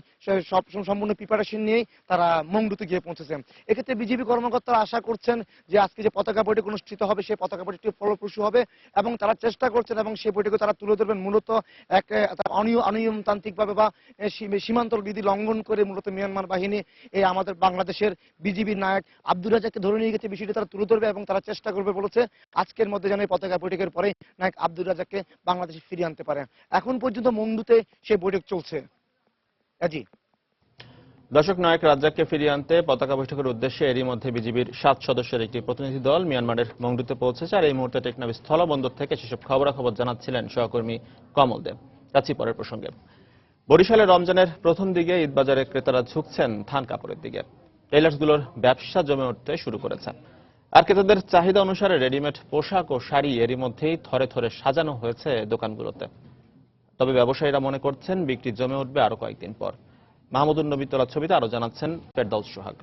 সব সম্পূর্ণ প্রিপারেশন নিয়েই তারা মংডুতে গিয়ে পৌঁছেছে। এক্ষেত্রে বিজিবি কর্মকর্তারা আশা করছেন যে আজকে যে পতাকা বৈঠক অনুষ্ঠিত হবে সেই পতাকা বৈঠকটি ফলপ্রসূ হবে এবং তারা চেষ্টা করছেন এবং সেই বৈঠকে তারা তুলে ধরবেন মূলত এক অনিয়মতান্ত্রিক ভাবে বা সীমান্ত বিধি লঙ্ঘন করে মূলত মিয়ানমার বাহিনী এই আমাদের বাংলাদেশের বিজিবির নায়ক আব্দুর রাজ্জাককে ধরে নিয়ে গেছে বিষয়টি তারা তুলে ধরবে এবং তারা চেষ্টা করবে বলেছে আজকের মধ্যে যেন এই পতাকা বৈঠকের পরে নায়ক আব্দুর রাজ্জাককে বাংলাদেশে ফিরিয়ে আনতে পারে। এখন পর্যন্ত মংডুতে সেই বৈঠক চলছে। জি দর্শক, নায়ক রাজ্জাককে ফিরিয়ে আনতে পতাকা বৈঠকের উদ্দেশ্যে এরই মধ্যে বিজিবির 7 সদস্যের একটি প্রতিনিধি দল মিয়ানমারের মংডুতে পৌঁছেছে। আর এই মুহূর্তে টেকনাফ স্থলবন্দর থেকে সেসব খবরাখবর জানাচ্ছিলেন সহকর্মী কমল দেব। যাচ্ছি পরের প্রসঙ্গে। বরিশালে রমজানের প্রথম দিকে ঈদবাজারে ক্রেতারা ঝুঁকছেন থান কাপড়ের দিকে। টেইলার্সগুলোর ব্যবসা জমে উঠতে শুরু করেছে। আর ক্রেতাদের চাহিদা অনুসারে রেডিমেড পোশাক ও শাড়ি এরই মধ্যেই থরে থরে সাজানো হয়েছে দোকানগুলোতে। তবে ব্যবসায়ীরা মনে করছেন বিক্রি জমে উঠবে আরো কয়েকদিন পর। মাহমুদুন নবী তোলার ছবিতে আরো জানাচ্ছেন ফেরদাউস সোহাগ।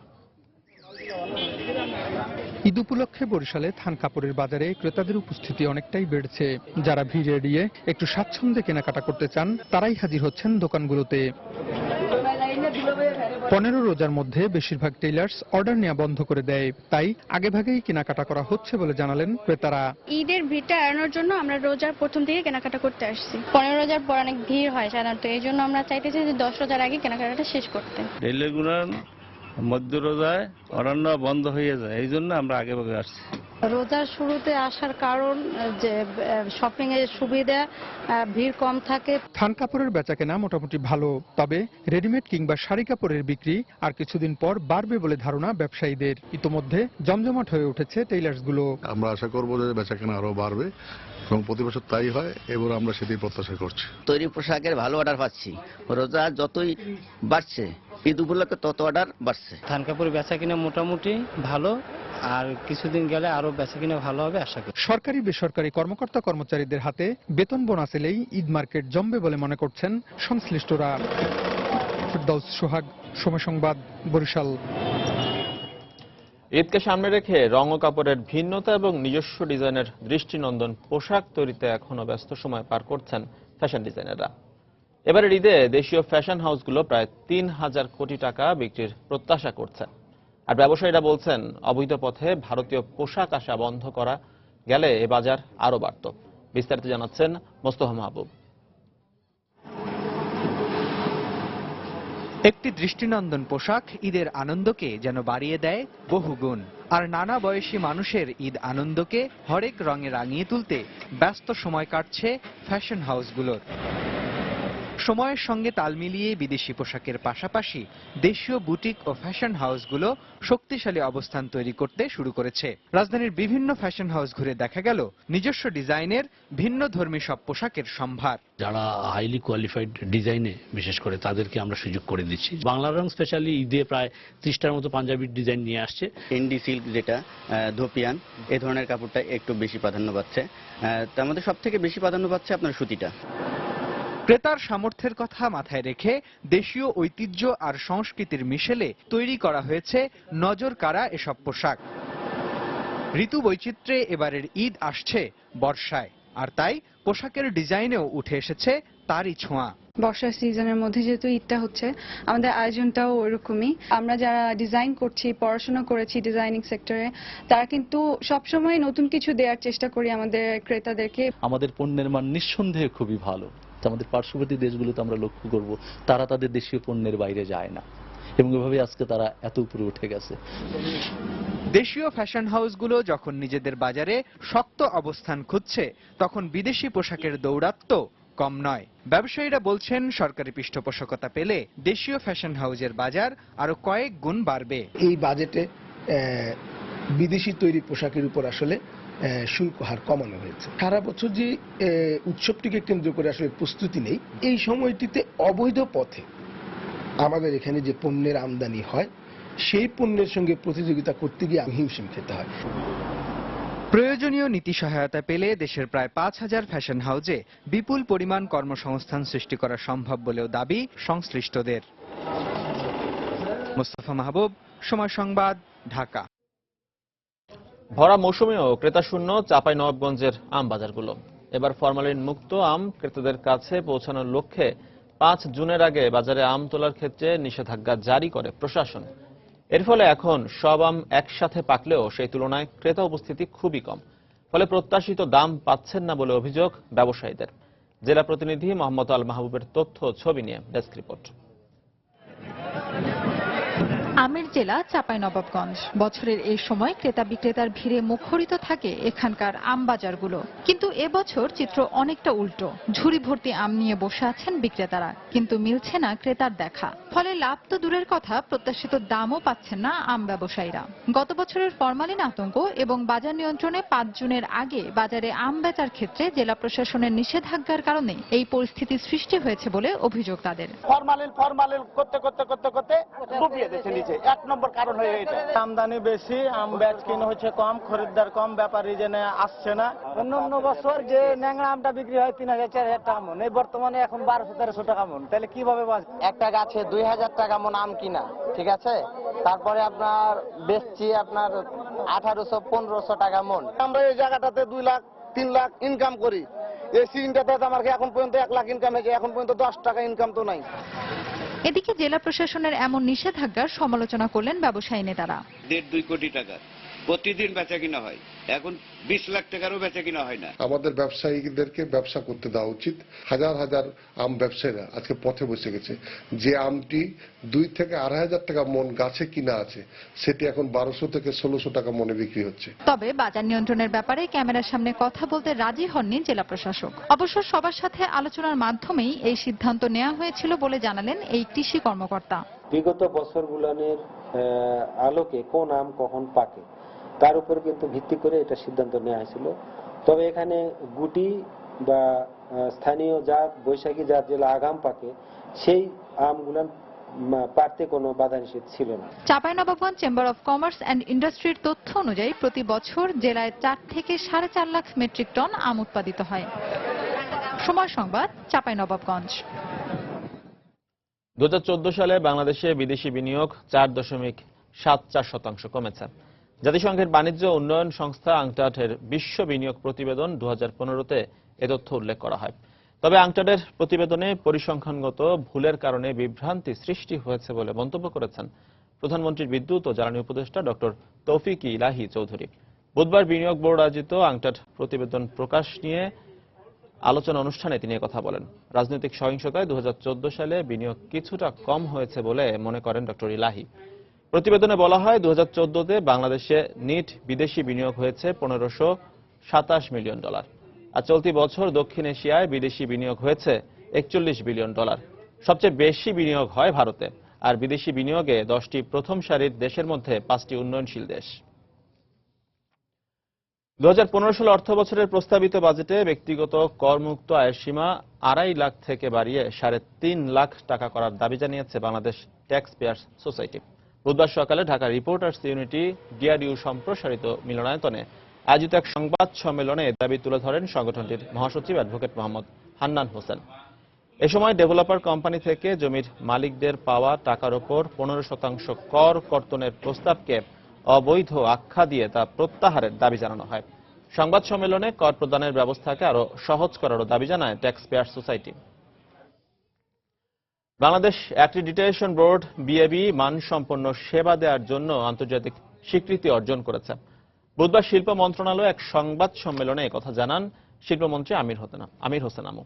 ঈদ উপলক্ষে বরিশালে থান কাপড়ের বাজারে ক্রেতাদের উপস্থিতি অনেকটাই বেড়েছে। যারা ভিড় এড়িয়ে একটু স্বাচ্ছন্দ্যে কেনাকাটা করতে চান তারাই হাজির হচ্ছেন দোকানগুলোতে। 15 রোজার মধ্যে বেশিরভাগ টেইলার্স অর্ডার নেওয়া বন্ধ করে দেয়, তাই আগেভাগেই কেনাকাটা করা হচ্ছে বলে জানালেন ক্রেতারা। ঈদের ভিড়টা এড়ানোর জন্য আমরা রোজার প্রথম দিকে কেনাকাটা করতে আসছি। 15 রোজার পর অনেক ভিড় হয় সাধারণত, এই জন্য আমরা চাইতেছি যে 10 রোজার আগে কেনাকাটাটা শেষ করতে। মধ্য রোজায় অরণ্য বন্ধ হয়ে যায়, এই জন্য আমরা আগে ভাগে আসছি। রোজার শুরুতে আসার কারণ যে শপিং এর সুবিধা, ভিড় কম থাকে। থান কাপড়ের বেচাকেনা মোটামুটি ভালো, তবে রেডিমেড কিংবা শাড়ি কাপড়ের বিক্রি আর কিছুদিন পর বাড়বে বলে ধারণা ব্যবসায়ীদের। ইতোমধ্যে জমজমাট হয়ে উঠেছে টেইলার্সগুলো। আমরা আশা করব যে বেচাকেনা আরো বাড়বে এবং প্রতি বছর তাই হয়, এবার আমরা সেটাই প্রত্যাশা করছি। তৈরি পোশাকের ভালো অর্ডার পাচ্ছি, রোজা যতই বাড়ছে ঈদ উপলক্ষে তত অর্ডার বাড়ছে। থান কাপড় বেচা কিনা মোটামুটি ভালো, আর কিছুদিন গেলে আরো বেচা কিনা ভালো হবে আশা করি। সরকারি বেসরকারি কর্মকর্তা কর্মচারীদের হাতে বেতন বোনাস এলেই ঈদ মার্কেট জমবে বলে মনে করছেন সংশ্লিষ্টরা। ফেরদাউস সোহাগ, সময় সংবাদ, বরিশাল। ঈদকে সামনে রেখে রং ও কাপড়ের ভিন্নতা এবং নিজস্ব ডিজাইনের দৃষ্টিনন্দন পোশাক তৈরিতে এখনো ব্যস্ত সময় পার করছেন ফ্যাশন ডিজাইনাররা। এবারের ঈদে দেশীয় ফ্যাশন হাউসগুলো প্রায় 3000 কোটি টাকা বিক্রির প্রত্যাশা করছে। আর ব্যবসায়ীরা বলছেন অবৈধ পথে ভারতীয় পোশাক আসা বন্ধ করা গেলে এ বাজার আরো বাড়ত। বিস্তারিত জানাচ্ছেন মোস্তফা মাহবুব। একটি দৃষ্টিনন্দন পোশাক ঈদের আনন্দকে যেন বাড়িয়ে দেয় বহুগুণ। আর নানা বয়সী মানুষের ঈদ আনন্দকে হরেক রঙে রাঙিয়ে তুলতে ব্যস্ত সময় কাটছে ফ্যাশন হাউসগুলোর। সময়ের সঙ্গে তাল মিলিয়ে বিদেশি পোশাকের পাশাপাশি দেশীয় বুটিক ও ফ্যাশন হাউসগুলো শক্তিশালী অবস্থান তৈরি করতে শুরু করেছে। রাজধানীর বিভিন্ন ফ্যাশন হাউস ঘুরে দেখা গেল নিজস্ব ডিজাইনের ভিন্ন ধর্মী সব পোশাকের সম্ভার। যারা হাইলি কোয়ালিফাইড ডিজাইনে বিশেষ করে তাদেরকে আমরা সুযোগ করে দিচ্ছি। বাংলা রং স্পেশালি ঈদে প্রায় 30টার মতো পাঞ্জাবির ডিজাইন নিয়ে আসছে। ইন্ডি সিল্ক যেটা ধোপিয়ান এই ধরনের কাপড়টা একটু বেশি প্রাধান্য পাচ্ছে। তার মধ্যে সব থেকে বেশি প্রাধান্য পাচ্ছে আপনার সুতিটা। ক্রেতার সামর্থ্যের কথা মাথায় রেখে দেশীয় ঐতিহ্য আর সংস্কৃতির মিশেলে তৈরি করা হয়েছে নজর কাড়া এসব পোশাক। ঋতু বৈচিত্র্যে এবারের ঈদ আসছে বর্ষায়, আর তাই পোশাকের ডিজাইনেও উঠে এসেছে তারই ছোঁয়া। বর্ষার সিজনের মধ্যে যেহেতু ঈদটা হচ্ছে, আমাদের আয়োজনটাও ওইরকমই। আমরা যারা ডিজাইন করছি, পড়াশোনা করেছি ডিজাইনিং সেক্টরে, তারা কিন্তু সবসময় নতুন কিছু দেওয়ার চেষ্টা করি আমাদের ক্রেতাদেরকে। আমাদের পণ্যের মান নিঃসন্দেহে খুবই ভালো। আমাদের পার্শ্ববর্তী দেশগুলোতে আমরা লক্ষ্য করব তারা তাদের দেশীয় পণ্যের বাইরে যায় না, এবং এভাবে আজকে তারা এত উপরে উঠে গেছে। দেশীয় ফ্যাশন হাউসগুলো যখন নিজেদের বাজারে শক্ত অবস্থান খুঁজছে, তখন বিদেশি পোশাকের দৌরাত্ম্য কম নয়। ব্যবসায়ীরা বলছেন সরকারি পৃষ্ঠপোষকতা পেলে দেশীয় ফ্যাশন হাউসের বাজার আরো কয়েক গুণ বাড়বে। এই বাজেটে বিদেশি তৈরি পোশাকের উপর আসলে শুল্ক হার কমানো হয়েছে। সারা বছর যে উৎসবটিকে কেন্দ্র করে আসলে প্রস্তুতি নেই, এই সময়টিতে অবৈধ পথে আমাদের এখানে যে পণ্যের আমদানি হয়, সেই পণ্যের সঙ্গে প্রতিযোগিতা করতে গিয়ে হিমশিম খেতে হয়। প্রয়োজনীয় নীতি সহায়তা পেলে দেশের প্রায় 5000 ফ্যাশন হাউসে বিপুল পরিমাণ কর্মসংস্থান সৃষ্টি করা সম্ভব বলেও দাবি সংশ্লিষ্টদের। মোস্তফা মাহবুব, সময় সংবাদ, ঢাকা। ভরা মৌসুমেও ক্রেতাশূন্য চাঁপাইনবাবগঞ্জের আম বাজারগুলো। এবার ফরমালিন মুক্ত আম ক্রেতাদের কাছে পৌঁছানোর লক্ষ্যে 5 জুনের আগে বাজারে আম তোলার ক্ষেত্রে নিষেধাজ্ঞা জারি করে প্রশাসন। এর ফলে এখন সব আম একসাথে পাকলেও সেই তুলনায় ক্রেতা উপস্থিতি খুবই কম, ফলে প্রত্যাশিত দাম পাচ্ছেন না বলে অভিযোগ ব্যবসায়ীদের। জেলা প্রতিনিধি মোহাম্মদ আল মাহবুবের তথ্য ছবি নিয়ে ডেস্ক রিপোর্ট। আমের জেলা চাঁপাইনবাবগঞ্জ। বছরের এই সময় ক্রেতা বিক্রেতার ভিড়ে মুখরিত থাকে এখানকার আম বাজারগুলো, কিন্তু এবছর চিত্র অনেকটা উল্টো। ঝুড়ি ভর্তি আম নিয়ে বসে আছেন বিক্রেতারা, কিন্তু মিলছে না ক্রেতার দেখা। ফলে লাভ তো দূরের কথা, প্রত্যাশিত দামও পাচ্ছেন না আম ব্যবসায়ীরা। গত বছরের ফরমালিন আতঙ্ক এবং বাজার নিয়ন্ত্রণে 5 জুনের আগে বাজারে আম বেচার ক্ষেত্রে জেলা প্রশাসনের নিষেধাজ্ঞার কারণে এই পরিস্থিতি সৃষ্টি হয়েছে বলে অভিযোগ তাদের। ফরমালিন করতে ডুবিয়ে দিচ্ছে নিচে, 1 নম্বর কারণ হয়ে এটা। আমদানি বেশি, আম বেচ কিনে হচ্ছে কম, খরিদ্দার কম, ব্যাপারী জেনে আসছে না। অন্য বছর যে ন্যাংরা আমটা বিক্রি হয় 3000-4000 টাকা মন, এই বর্তমানে এখন 1200-1300 টাকা মন। তাহলে কিভাবে একটা গাছে 2000 টাকা মন আম কিনা, ঠিক আছে, তারপরে আপনার বেচছি আপনার 1800-1500 টাকা মন। আমরা এই জায়গাটাতে 2 লাখ 3 লাখ ইনকাম করি, এই সিজনটাতে আমার এখন পর্যন্ত 1 লাখ ইনকাম হয়েছে, এখন পর্যন্ত 10 টাকা ইনকাম তো নাই। এদিকে জেলা প্রশাসনের এমন নিষেধাজ্ঞার সমালোচনা করলেন ব্যবসায়ী নেতারা। 1.5-2 কোটি টাকা প্রতিদিন বেচা কিনা হয়, এখন 20 লাখ টাকারও বেচা কিনা হয় না। আমাদের ব্যবসায়ীদেরকে ব্যবসা করতে দেওয়া উচিত। হাজার হাজার আম ব্যবসায়ীরা আজকে পথে বসে গেছে। যে আমটি 2 থেকে 2,500 টাকা মন গাছে কিনা আছে, সেটি এখন 1200 থেকে 1600 টাকা মনে বিক্রি হচ্ছে। তবে বাজার নিয়ন্ত্রণের ব্যাপারে ক্যামেরার সামনে কথা বলতে রাজি হননি জেলা প্রশাসক। অবশ্য সবার সাথে আলোচনার মাধ্যমেই এই সিদ্ধান্ত নেওয়া হয়েছিল বলে জানালেন এই কৃষি কর্মকর্তা। বিগত বছরগুলোর আলোকে কোন আম কখন পাকে তার উপর কিন্তু ভিত্তি করে এটা সিদ্ধান্ত নেওয়া হয়েছিল। তবে এখানে গুটি বা স্থানীয় জাত, বৈশাখী জাত যেগুলো আগাম পাকে, সেই আমগুলো পারতে কোনো বাধা নিষেধ ছিল না। Chapainawabganj chamber of commerce and ইন্ডাস্ট্রির তথ্য অনুযায়ী প্রতি বছর জেলায় 4 থেকে 4.5 লাখ মেট্রিক টন আম উৎপাদিত হয়। সময় সংবাদ, চাঁপাইনবাবগঞ্জ। 2014 সালে বাংলাদেশে বিদেশি বিনিয়োগ 4.74% কমেছে। জাতিসংঘের বাণিজ্য উন্নয়ন সংস্থা আংটাডের বিশ্ব বিনিয়োগ প্রতিবেদন 2015-তে এ তথ্য উল্লেখ করা হয়। তবে আংটাডের প্রতিবেদনে পরিসংখ্যানগত ভুলের কারণে বিভ্রান্তি সৃষ্টি হয়েছে বলে মন্তব্য করেছেন প্রধানমন্ত্রীর বিদ্যুৎ ও জ্বালানি উপদেষ্টা ডক্টর তৌফিক ইলাহি চৌধুরী। বুধবার বিনিয়োগ বোর্ড আয়োজিত আংটাড প্রতিবেদন প্রকাশ নিয়ে আলোচনা অনুষ্ঠানে তিনি কথা বলেন। রাজনৈতিক সহিংসতায় 2014 সালে বিনিয়োগ কিছুটা কম হয়েছে বলে মনে করেন ডক্টর ইলাহি। প্রতিবেদনে বলা হয় 2014-তে বাংলাদেশে নিট বিদেশি বিনিয়োগ হয়েছে $1527 মিলিয়ন, আর চলতি বছর দক্ষিণ এশিয়ায় বিদেশি বিনিয়োগ হয়েছে $41 বিলিয়ন। সবচেয়ে বেশি বিনিয়োগ হয় ভারতে, আর বিদেশি বিনিয়োগে 10টি প্রথম সারির দেশের মধ্যে 5টি উন্নয়নশীল দেশ। 2015-16 অর্থ বছরের প্রস্তাবিত বাজেটে ব্যক্তিগত করমুক্ত আয়ের সীমা 2.5 লাখ থেকে বাড়িয়ে 3.5 লাখ টাকা করার দাবি জানিয়েছে বাংলাদেশ ট্যাক্স পেয়ার্স সোসাইটি। বুধবার সকালে ঢাকা রিপোর্টার্স ইউনিটি ডিআরইউ সম্প্রসারিত মিলনায়তনে আয়োজিত এক সংবাদ সম্মেলনে এ দাবি তুলে ধরেন সংগঠনটির মহাসচিব অ্যাডভোকেট মোহাম্মদ হান্নান হোসেন। এ সময় ডেভেলপার কোম্পানি থেকে জমির মালিকদের পাওয়া টাকার উপর 15% কর কর্তনের প্রস্তাবকে অবৈধ আখ্যা দিয়ে তা প্রত্যাহারের দাবি জানানো হয়। সংবাদ সম্মেলনে কর প্রদানের ব্যবস্থাকে আরো সহজ করারও দাবি জানায় tax pairs society. Bangladesh accreditation board বিএবি মানসম্পন্ন সেবা দেওয়ার জন্য আন্তর্জাতিক স্বীকৃতি অর্জন করেছে। বুধবার শিল্প মন্ত্রণালয়ে এক সংবাদ সম্মেলনে একথা জানান শিল্পমন্ত্রী আমির হোসেন আমু।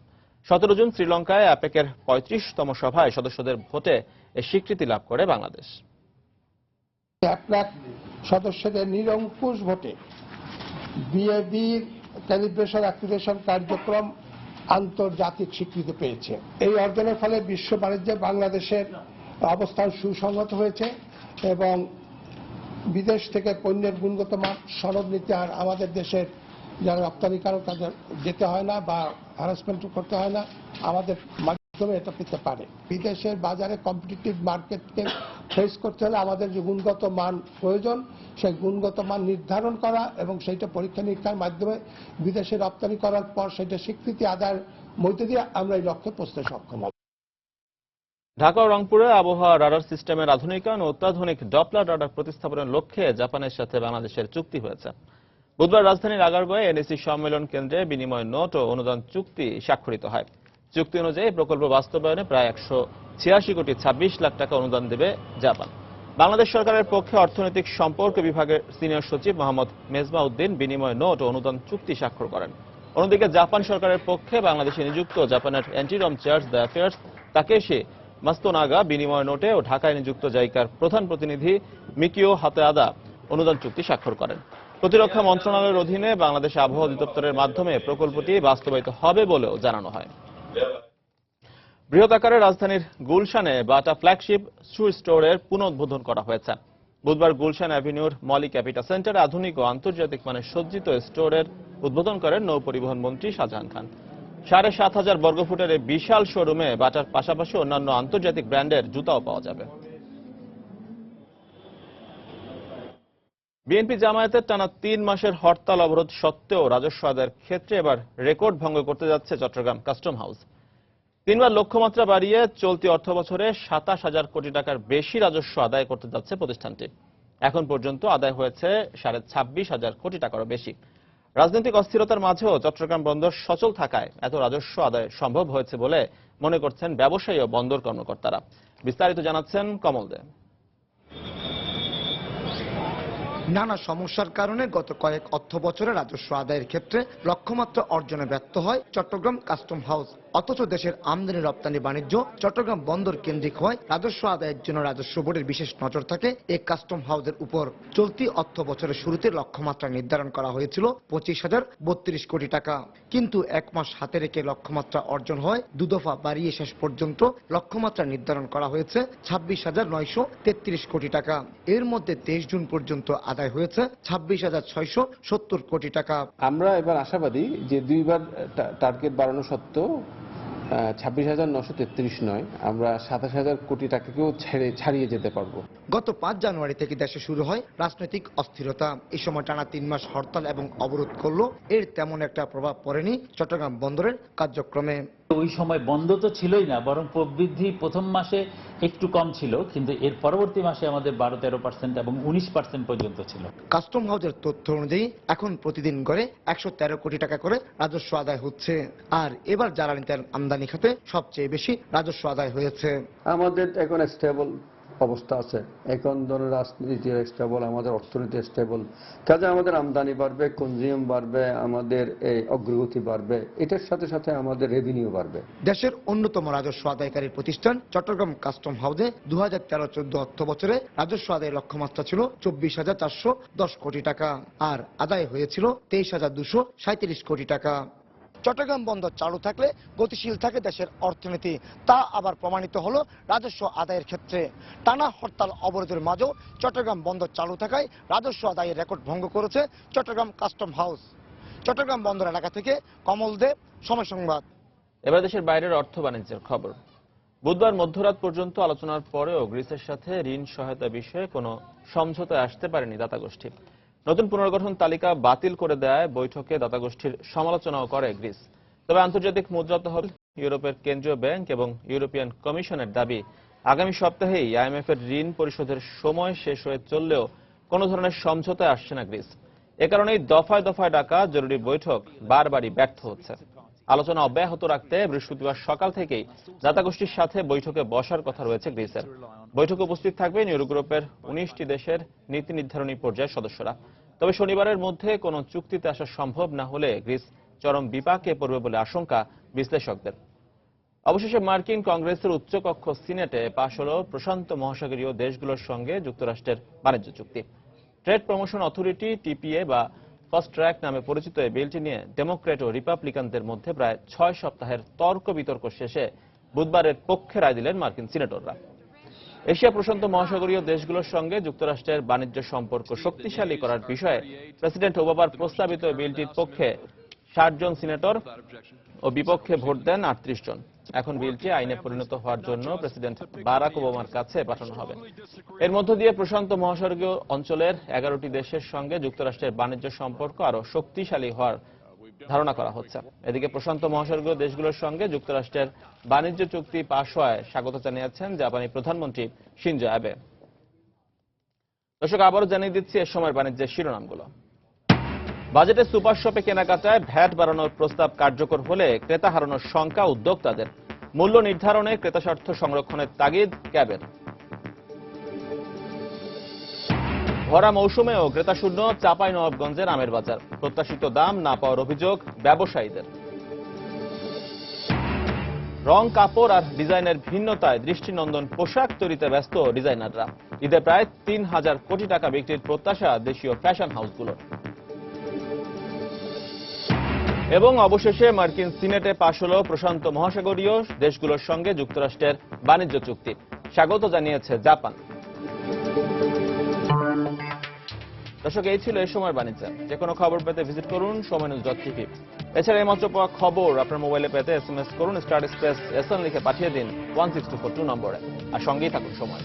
17 জুন শ্রীলঙ্কায় অ্যাপেকের 35তম সভায় সদস্যদের ভোটে এ স্বীকৃতি লাভ করে বাংলাদেশ। অ্যাপেক সদস্যদের নিরঙ্কুশ ভোটে বিএবি ক্যালিব্রেশন অ্যাক্রিডিটেশন কার্যক্রম আন্তর্জাতিক স্বীকৃতি পেয়েছে। এই অর্জনের ফলে বিশ্ব বাণিজ্যে বাংলাদেশের অবস্থান সুসংহত হয়েছে এবং বিদেশ থেকে পণ্যের গুণগত মান সনদ নিতে আর আমাদের দেশের যারা রপ্তানিকারক তাদের যেতে হয় না বা হ্যারাসমেন্ট করতে হয় না, আমাদের মাধ্যমে এটা পেতে পারে। বিদেশের বাজারে কম্পিটিটিভ মার্কেটকে ফেস করতে হলে আমাদের যে গুণগত মান প্রয়োজন সেই গুণগত মান নির্ধারণ করা এবং সেইটা পরীক্ষা নিরীক্ষার মাধ্যমে বিদেশে রপ্তানি করার পর সেটা স্বীকৃতি আদায়ের মধ্য দিয়ে আমরা এই লক্ষ্যে পৌঁছতে সক্ষম হব। ঢাকা ও রংপুরে আবহাওয়া রাডার সিস্টেমের আধুনিকায়ন ও অত্যাধুনিক ডপলার রাডার প্রতিস্থাপনের লক্ষ্যে জাপানের সাথে বাংলাদেশের চুক্তি হয়েছে। বুধবার রাজধানীর আগারগাঁওয়ে এনএসি সম্মেলন কেন্দ্রে বিনিময় নোট ও অনুদান চুক্তি স্বাক্ষরিত হয়। চুক্তি অনুযায়ী প্রকল্প বাস্তবায়নে প্রায় 186 কোটি 26 লাখ টাকা অনুদান দেবে জাপান। বাংলাদেশ সরকারের পক্ষে অর্থনৈতিক সম্পর্ক বিভাগের সিনিয়র সচিব মোহাম্মদ মেজবা উদ্দিন বিনিময় নোট ও অনুদান চুক্তি স্বাক্ষর করেন। অন্যদিকে জাপান সরকারের পক্ষে বাংলাদেশে নিযুক্ত জাপানের অ্যান্টিরম চার্জ দ্য অ্যাফেয়ার্স তাকেশি মাস্তোনাগা বিনিময় নোটে ও ঢাকায় নিযুক্ত জাইকার প্রধান প্রতিনিধি মিকিও হাতেআদা অনুদান চুক্তি স্বাক্ষর করেন। প্রতিরক্ষা মন্ত্রণালয়ের অধীনে বাংলাদেশ আবহাওয়া অধিদপ্তরের মাধ্যমে প্রকল্পটি বাস্তবায়িত হবে বলেও জানানো হয়। বৃহৎ আকারে রাজধানীর গুলশানে বাটা ফ্ল্যাগশিপ শু স্টোরের পুনঃউদ্বোধন করা হয়েছে। বুধবার গুলশান অ্যাভিনিউর মলি ক্যাপিটা সেন্টারে আধুনিক ও আন্তর্জাতিক মানের সজ্জিত স্টোরের উদ্বোধন করেন নৌ পরিবহন মন্ত্রী শাহজাহান খান। 7,500 বর্গফুটের এই বিশাল শোরুমে বাটার পাশাপাশি অন্যান্য আন্তর্জাতিক ব্র্যান্ডের জুতাও পাওয়া যাবে। বিএনপি জামায়াতের টানা 3 মাসের হরতাল অবরোধ সত্ত্বেও রাজস্ব আদায়ের ক্ষেত্রে এবার রেকর্ড ভঙ্গ করতে যাচ্ছে চট্টগ্রাম কাস্টম হাউস। 3 বার লক্ষ্যমাত্রা বাড়িয়ে চলতি অর্থ বছরে 27,000 কোটি টাকার বেশি রাজস্ব আদায় করতে যাচ্ছে প্রতিষ্ঠানটি। এখন পর্যন্ত আদায় হয়েছে 26,500 কোটি টাকারও বেশি। রাজনৈতিক অস্থিরতার মাঝেও চট্টগ্রাম বন্দর সচল থাকায় এত রাজস্ব আদায় সম্ভব হয়েছে বলে মনে করছেন ব্যবসায়ী ও বন্দর কর্মকর্তারা। বিস্তারিত জানাচ্ছেন কমল দে। নানা সমস্যার কারণে গত কয়েক অর্থ বছরে রাজস্ব আদায়ের ক্ষেত্রে লক্ষ্যমাত্রা অর্জনে ব্যর্থ হয় চট্টগ্রাম কাস্টম হাউস। অথচ দেশের আমদানি রপ্তানি বাণিজ্য চট্টগ্রাম বন্দর কেন্দ্রিক হয় রাজস্ব আদায়ের জন্য রাজস্ব বোর্ডের বিশেষ নজর থাকে এই কাস্টম হাউসের উপর। চলতি অর্থ বছরের শুরুতে লক্ষ্যমাত্রা নির্ধারণ করা হয়েছিল 25,032 কোটি টাকা, কিন্তু 1 মাস হাতে রেখে লক্ষ্যমাত্রা অর্জন হয় 2 দফা বাড়িয়ে শেষ পর্যন্ত লক্ষ্যমাত্রা নির্ধারণ করা হয়েছে 26,933 কোটি টাকা। এর মধ্যে 23 জুন পর্যন্ত আদায় হয়েছে 26,670 কোটি টাকা। আমরা এবার আশাবাদী যে 2 বার টার্গেট বাড়ানো সত্ত্বেও 26,933 নয়, আমরা 27,000 কোটি টাকাকেও ছাড়িয়ে যেতে পারবো। গত 5 জানুয়ারি থেকে দেশে শুরু হয় রাজনৈতিক অস্থিরতা। এই সময় টানা 3 মাস হরতাল এবং অবরোধ করলো, এর তেমন একটা প্রভাব পড়েনি চট্টগ্রাম বন্দরের কার্যক্রমে। ওই সময় বন্ধ তো ছিলই না, বরং প্রবৃদ্ধি প্রথম মাসে একটু কম ছিল, কিন্তু এর পরবর্তী মাসে আমাদের 12-13% এবং 19% পর্যন্ত ছিল। কাস্টম হাউসের তথ্য অনুযায়ী এখন প্রতিদিন গড়ে 113 কোটি টাকা করে রাজস্ব আদায় হচ্ছে। আর এবার জ্বালানি তেল আমদানি খাতে সবচেয়ে বেশি রাজস্ব আদায় হয়েছে। আমাদের এখন স্টেবল অবস্থা আছে, এখন ধরো রাজনীতি স্টেবল, আমাদের অর্থনীতি স্টেবল, কাজে আমাদের আমদানি বাড়বে, কনজিউম বাড়বে, আমাদের এই অগ্রগতি বাড়বে, এটার সাথে সাথে আমাদের রেভিনিউ বাড়বে। দেশের অন্যতম রাজস্ব আদায়কারী প্রতিষ্ঠান চট্টগ্রাম কাস্টম হাউসে 2013-14 অর্থ বছরে রাজস্ব আদায়ের লক্ষ্যমাত্রা ছিল 24,410 কোটি টাকা, আর আদায় হয়েছিল 23,237 কোটি টাকা। চট্টগ্রাম বন্দর চালু থাকলে গতিশীল থাকে দেশের অর্থনীতি। তা আবার প্রমাণিত হলো রাজস্ব আদায়ের ক্ষেত্রে। টানা হরতাল অবরোধের মাঝেও চট্টগ্রাম বন্দর চালু থাকায় রাজস্ব আদায়ের রেকর্ড ভঙ্গ করেছে চট্টগ্রাম কাস্টম হাউস। চট্টগ্রাম বন্দর এলাকা থেকে কমল দে, সময় সংবাদ। এবার দেশের বাইরের অর্থ বাণিজ্যের খবর। বুধবার মধ্যরাত পর্যন্ত আলোচনার পরেও গ্রিসের সাথে ঋণ সহায়তা বিষয়ে কোনো সমঝোতায় আসতে পারেনি দাতাগোষ্ঠী। নতুন পুনর্গঠন তালিকা বাতিল করে দেয় বৈঠকে দাতাগোষ্ঠীর সমালোচনাও করে গ্রিস। তবে আন্তর্জাতিক মুদ্রা তহবিল, ইউরোপের কেন্দ্রীয় ব্যাংক এবং ইউরোপিয়ান কমিশনের দাবি আগামী সপ্তাহেই আইএমএফ এর ঋণ পরিশোধের সময় শেষ হয়ে চললেও কোনো ধরনের সমঝোতায় আসছে না গ্রিস। এ কারণেই দফায় দফায় ডাকা জরুরি বৈঠক বারবারই ব্যর্থ হচ্ছে। আলোচনা অব্যাহত রাখতে বৃহস্পতিবার সকাল থেকেই দাতাগোষ্ঠীর সাথে বৈঠকে বসার কথা রয়েছে গ্রিসের। বৈঠকে উপস্থিত থাকবেন ইউরোগ্রুপের 19টি দেশের নীতি নির্ধারণী পর্যায়ের সদস্যরা। তবে শনিবারের মধ্যে কোনো চুক্তিতে আসা সম্ভব না হলে গ্রিস চরম বিপাকে পড়বে বলে আশঙ্কা বিশ্লেষকদের। অবশেষে মার্কিন কংগ্রেসের উচ্চকক্ষ সিনেটে পাশ হল প্রশান্ত মহাসাগরীয় দেশগুলোর সঙ্গে যুক্তরাষ্ট্রের বাণিজ্য চুক্তি। ট্রেড প্রমোশন অথরিটি টিপিএ বা ফাস্ট ট্র্যাক নামে পরিচিত এই বিলটি নিয়ে ডেমোক্র্যাট ও রিপাবলিকানদের মধ্যে প্রায় 6 সপ্তাহের তর্ক বিতর্ক শেষে বুধবারের পক্ষে রায় দিলেন মার্কিন সিনেটররা। এশিয়া প্রশান্ত মহাসাগরীয় দেশগুলোর সঙ্গে যুক্তরাষ্ট্রের বাণিজ্য সম্পর্ক শক্তিশালী করার বিষয়ে প্রেসিডেন্ট ওবামার প্রস্তাবিত বিলটির পক্ষে 60 জন সিনেটর ও বিপক্ষে ভোট দেন 38 জন। এখন বিলটি আইনে পরিণত হওয়ার জন্য প্রেসিডেন্ট বারাক ওবামার কাছে পাঠানো হবে। এর মধ্য দিয়ে প্রশান্ত মহাসাগরীয় অঞ্চলের 11টি দেশের সঙ্গে যুক্তরাষ্ট্রের বাণিজ্য সম্পর্ক আরো শক্তিশালী হওয়ার ধারণা করা হচ্ছে। এদিকে প্রশান্ত মহাসাগরীয় দেশগুলোর সঙ্গে যুক্তরাষ্ট্রের বাণিজ্য চুক্তি পাশ হওয়ায় স্বাগত জানিয়েছেন জাপানি প্রধানমন্ত্রী শিনজো অ্যাবে। দর্শক, আবারও জানিয়ে দিচ্ছি এ সময়ের বাণিজ্যের শিরোনামগুলো। বাজেটে সুপার শপে কেনাকাটায় ভ্যাট বাড়ানোর প্রস্তাব কার্যকর হলে ক্রেতা হারানোর শঙ্কা উদ্যোক্তাদের। মূল্য নির্ধারণে ক্রেতা স্বার্থ সংরক্ষণের তাগিদ ক্যাবের। ভরা মৌসুমেও ক্রেতা শূন্য চাঁপাইনবাবগঞ্জের আমের বাজার। প্রত্যাশিত দাম না পাওয়ার অভিযোগ ব্যবসায়ীদের। রং, কাপড় আর ডিজাইনের ভিন্নতায় দৃষ্টিনন্দন পোশাক তৈরিতে ব্যস্ত ডিজাইনাররা। ঈদে প্রায় 3000 কোটি টাকা বিক্রির প্রত্যাশা দেশীয় ফ্যাশন হাউসগুলোর। এবং অবশেষে মার্কিন সিনেটে পাশ হল প্রশান্ত মহাসাগরীয় দেশগুলোর সঙ্গে যুক্তরাষ্ট্রের বাণিজ্য চুক্তি। স্বাগত জানিয়েছে জাপান। দর্শক, এই ছিল এই সময়ের বাণিজ্য। যে কোনো খবর পেতে ভিজিট করুন সময়নিউজ.tv। এছাড়া এই মাত্র পাওয়া খবর আপনার মোবাইলে পেতে SMS করুন *SN লিখে পাঠিয়ে দিন 16242 নম্বরে। আর সঙ্গেই থাকুন সময়।